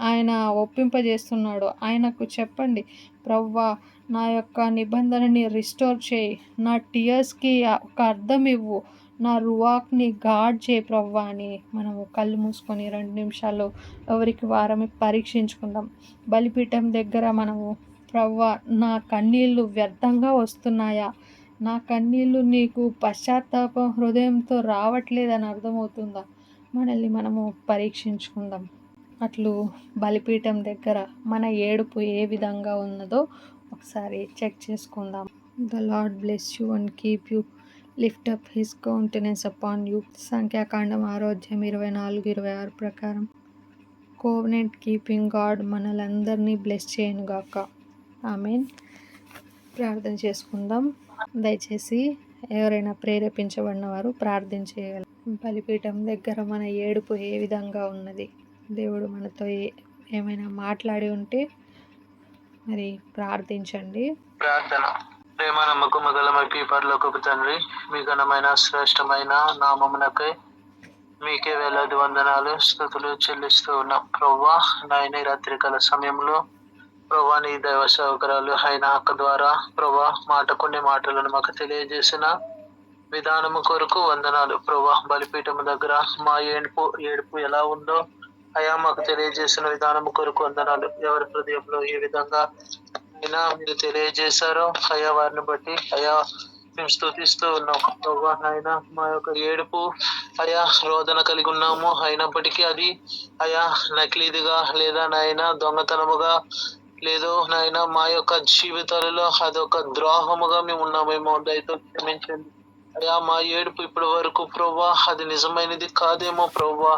ఆయన ఒప్పింపజేస్తున్నాడో ఆయనకు చెప్పండి. ప్రవ్వా నా యొక్క నిబంధనని రిస్టోర్ చేయి, నా టీయర్స్కి ఒక అర్థం ఇవ్వు, నా రువాక్ని గాడ్ చేయి ప్రవ్వా అని మనము కళ్ళు మూసుకొని 2 నిమిషాల్లో ఎవరికి వారమే పరీక్షించుకుందాం. బలిపీఠం దగ్గర మనము ప్రవ్వా నా కన్నీళ్ళు వ్యర్థంగా వస్తున్నాయా, నా కన్నీళ్ళు నీకు పశ్చాత్తాపం హృదయంతో రావట్లేదని అర్థమవుతుందా, మనల్ని మనము పరీక్షించుకుందాం. అట్లు బలిపీఠం దగ్గర మన ఏడుపు ఏ విధంగా ఉన్నదో ఒకసారి చెక్ చేసుకుందాం. The lord bless you and keep you, lift up his countenance upon you. సంఖ్యాకాండం 6:24-26 ప్రకారం కోవెనెంట్ కీపింగ్ గాడ్ మనలందరినీ బ్లెస్ చేయనుగాక. ఆమేన్. ప్రార్థన చేసుకుందాం. దయచేసి ఎవరైనా ప్రేరేపించబడిన వారు ప్రార్థన చేయగలరు. బలిపీఠం దగ్గర మన ఏడుపు ఏ విధంగా ఉన్నది, దేవుడు మనతో ఏమైనా మాట్లాడి ఉంటే మరి ప్రార్థించండి. ప్రార్థన. ప్రేమ నమ్మకం గలమైపి పరలోకపు తండ్రి, మీ ఘనమైన శ్రేష్టమైన నామమునకై మీకే వేలాది వందనాలు, స్తుతులు చెల్లిస్తూ ఉన్నాం. ప్రవ్వా నాయన రాత్రికాల సమయంలో ప్రభా నీ దైవ సౌకర్యాలు అయిన అక్క ద్వారా ప్రభా కొన్ని మాటలను మాకు తెలియజేసిన విధానము కొరకు వందనాలు. ప్రభా బలిపీఠము దగ్గర మా ఏడుపు ఎలా ఉందో అయా మాకు తెలియజేసిన విధానము కొరకు వందనాలు. ఎవరి హృదయంలో ఏ విధంగా అయినా మీరు తెలియజేశారో అయా వారిని బట్టి అయా మేము స్తుతిస్తూ ఉన్నాం. ప్రభా నాయన మా యొక్క ఏడుపు అయా రోదన కలిగి ఉన్నాము, అయినప్పటికీ అది అయా నకిలీదిగా లేదా నాయన దొంగతనముగా లేదో నాయన మా యొక్క జీవితాలలో అదొక ద్రోహముగా మేము ఉన్నామేమో, దయతో క్షమించండి అయ్యా. మా ఏడుపు ఇప్పటి వరకు ప్రభా అది నిజమైనది కాదేమో ప్రభా,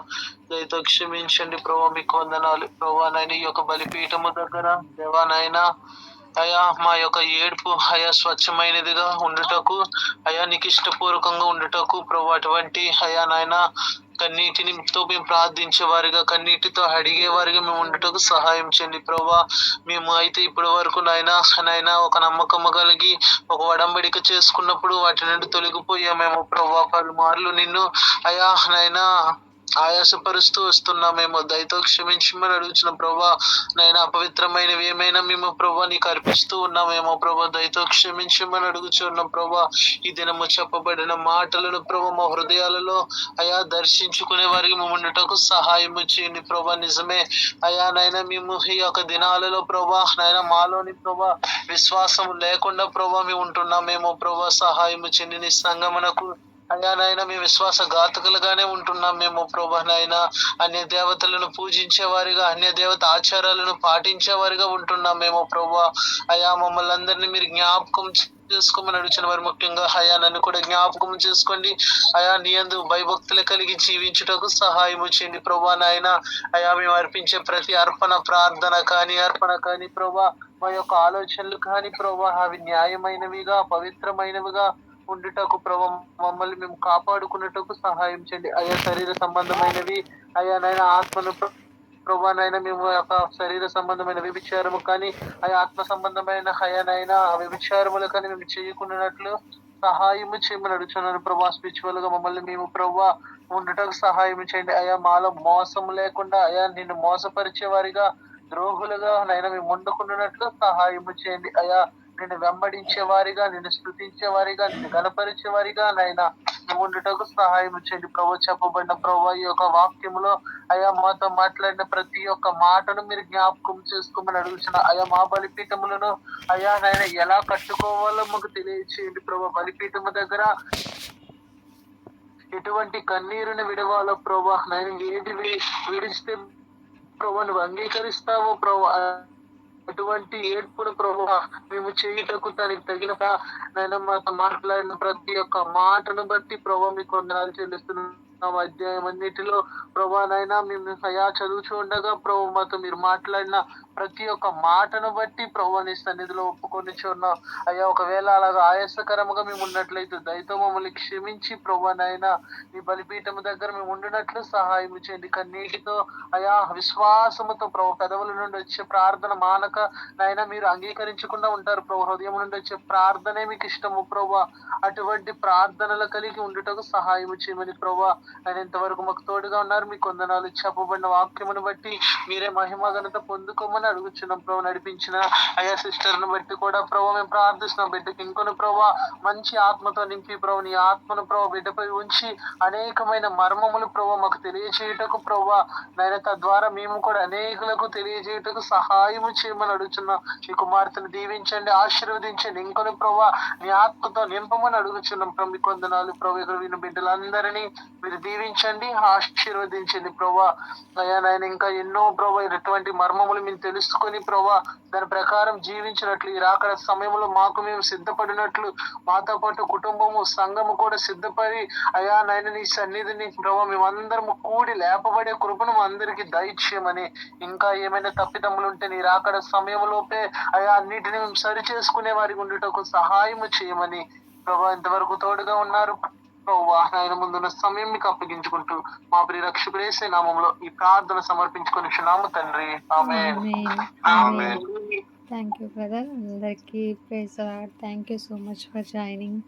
దయతో క్షమించండి ప్రభా. మీకు వందనాలు ప్రభా నాయన. ఈ యొక్క బలిపీఠము దగ్గర దేవా నాయన అయా మా యొక్క ఏడుపు అయా స్వచ్ఛమైనదిగా ఉండుటకు అయా నీకు ఇష్టపూర్వకంగా ఉండుటకు ప్రభు అటువంటి అయా నాయన కన్నీటితో మేము ప్రార్థించే వారిగా, కన్నీటితో అడిగే వారిగా మేము ఉండటకు సహాయం చేయండి ప్రభా. మేము అయితే ఇప్పటి వరకు నైనా ఒక నమ్మకం కలిగి ఒక వడంబడిక చేసుకున్నప్పుడు వాటి నుండి తొలగిపోయామేమో ప్రభా. పలుమార్లు నిన్ను అయా నైనా ఆయాసపరుస్తూ వస్తున్నామేమో, దయతో క్షమించమని అడుగుతున్న ప్రభా. నైనా అపవిత్రమైనవి ఏమైనా మేము ప్రభా నీకు అర్పిస్తూ ఉన్నామేమో ప్రభా, దయతో క్షమించమని అడుగుచున్నాం ప్రభా. ఈ దినము చెప్పబడిన మాటలను ప్రభా మా హృదయాలలో అయా దర్శించుకునే వారికి మేము ఉండటకు సహాయం చేయండి ప్రభా. నిజమే అయా నైనా మేము ఈ యొక్క దినాలలో ప్రభా నైనా మాలోని ప్రభా విశ్వాసం లేకుండా ప్రభా మేము ఉంటున్నామేమో ప్రభా, సహాయం చేయండి. నీ సంగమనకు అయ్యా నాయన మేము విశ్వాసఘాతకులుగానే ఉంటున్నాం మేము ప్రభా. నాయన అన్య దేవతలను పూజించే వారిగా, అన్య దేవత ఆచారాలను పాటించే వారిగా ఉంటున్నాం మేము ప్రభా. అయా మమ్మల్ని అందరినీ మీరు జ్ఞాపకం చేసుకోమని అడుగుచిన వారు, ముఖ్యంగా అయా నన్ను కూడా జ్ఞాపకం చేసుకోండి. అయా నీ యందు భయభక్తులు కలిగి జీవించుటకు సహాయం చేయండి ప్రభా. నాయన అయా మేము అర్పించే ప్రతి అర్పణ కానీ ప్రభా, మా యొక్క ఆలోచనలు కానీ ప్రభా అవి న్యాయమైనవిగా, పవిత్రమైనవిగా ఉండుటకు ప్రభా మమ్మల్ని మేము కాపాడుకున్నటకు సహాయం చేయండి. అయా శరీర సంబంధమైనవి అయా నైనా ఆత్మను ప్రభా నైనా మేము యొక్క శరీర సంబంధమైన వ్యభిచారము కానీ అయా ఆత్మ సంబంధమైన అయానైనా వ్యభిచారములు కానీ మేము చేయకున్నట్లు సహాయము చేయమని అడుగుతున్నాను ప్రభా. స్పిరిచువల్ గా మమ్మల్ని మేము ప్రభా ఉండటకు సహాయం చేయండి. అయా మాలో మోసం లేకుండా అయా నిన్ను మోసపరిచే వారిగా, ద్రోహులుగా నైనా మేము ఉండకున్నట్లు సహాయం చేయండి. అయా నిన్ను వెంబడించే వారిగా, నిన్ను స్తుతించే వారిగా, నిన్ను గణపరిచే వారిగా నైనా మేము ఉండటకు సహాయం చేయండి ప్రభు. చెప్పబడిన ప్రభు ఈ యొక్క వాక్యములో అయా మాతో మాట్లాడిన ప్రతి ఒక్క మాటను మీరు జ్ఞాపకం చేసుకోమని అడుగుతున్నా. అయా మా బలిపీఠములను అయా నైనా ఎలా కట్టుకోవాలో మాకు తెలియచేయండి ప్రభు. బలిపీఠము దగ్గర ఎటువంటి కన్నీరుని విడవాలో ప్రభా, నేను ఏది విడిస్తే ప్రభు నువ్వు అంగీకరిస్తావో ప్రభు, అటువంటి ఏడ్పును ప్రభు మేము చేయుటకు దానికి తగిన నేను మాతో మాట్లాడిన ప్రతి ఒక్క మాటను బట్టి ప్రభు మీకు వందనాలు చెల్లిస్తున్నాం. అధ్యాయం అన్నిటిలో ప్రభా నైనా మేము అయా చదువుచూ ఉండగా ప్రభు మాతో మీరు మాట్లాడిన ప్రతి ఒక్క మాటను బట్టి ప్రభు నీ సన్నిధిలో ఒప్పుకొని చూన్నాం. అయ్యా ఒకవేళ అలాగా ఆయాసకరంగా మేము ఉన్నట్లయితే దయతో మమ్మల్ని క్షమించి ప్రభు నైనా నీ బలిపీఠము దగ్గర మేము ఉండినట్లు సహాయం చేయండి. కన్నీటితో అయా విశ్వాసముతో ప్రభు పెదవుల నుండి వచ్చే ప్రార్థన మానక నైనా మీరు అంగీకరించకుండా ఉంటారు ప్రభు. హృదయం నుండి వచ్చే ప్రార్థనే మీకు ఇష్టము ప్రభు. అటువంటి ప్రార్థనలు కలిగి ఉండుటకు సహాయం చేయమని ప్రభు ఆయన ఇంతవరకు మాకు తోడుగా ఉన్నారు. మీకు వందనాలు. చెప్పబడిన వాక్యమును బట్టి మీరే మహిమ ఘనత పొందుకోమని అడుగుచున్నాం ప్రభు. నడిపించిన అయా సిస్టర్ ను బట్టి కూడా ప్రభు మేము ప్రార్థిస్తున్నాం. బిడ్డకి ఇంకొన ప్రభు మంచి ఆత్మతో నింపి ప్రభు నీ ఆత్మను ప్రభు బిడ్డపై ఉంచి అనేకమైన మర్మములు ప్రభు మాకు తెలియజేయుటకు ప్రభు నాయన తద్వారా మేము కూడా అనేకులకు తెలియజేయుటకు సహాయము చేయమని అడుగుతున్నాం. ఈ కుమార్తెను దీవించండి, ఆశీర్వదించండి. ఇంకొన ప్రభు నీ ఆత్మతో నింపమని అడుగుచున్నాం ప్రభు. మీకు వందనాలు ప్రభు. ఇక్కడ విన్న బిడ్డలందరినీ మీరు దీవించండి, ఆశీర్వదించండి ప్రభా. అయ్యా నాయన ఇంకా ఎన్నో ప్రభా ఇటువంటి మర్మములు మేము తెలుసుకొని ప్రభా దాని ప్రకారం జీవించినట్లు ఈ రాకడ సమయంలో మాకు మేము సిద్ధపడినట్లు మాతో పాటు కుటుంబము సంఘము కూడా సిద్ధపడి అయా నాయన నీ సన్నిధిని ప్రభా మేమందరము కూడి లేపబడే కృపను అందరికీ దయచేయమని, ఇంకా ఏమైనా తప్పిదమ్ములు ఉంటే నీ రాకడ సమయంలోపే అయా అన్నిటిని మేము సరి చేసుకునే వారికి ఉండేటకు సహాయము చేయమని ప్రభా ఇంతవరకు తోడుగా ఉన్నారు. ఆయన ముందున్న సమయం మీకు అప్పగించుకుంటూ మా ప్రియ రక్షకుడేసే నామంలో ఈ ప్రార్థన సమర్పించుకొని క్షణాము తండ్రి. ఆమేన్. Thank you brother. అందరికీ praise the lord. Thank you so much for joining.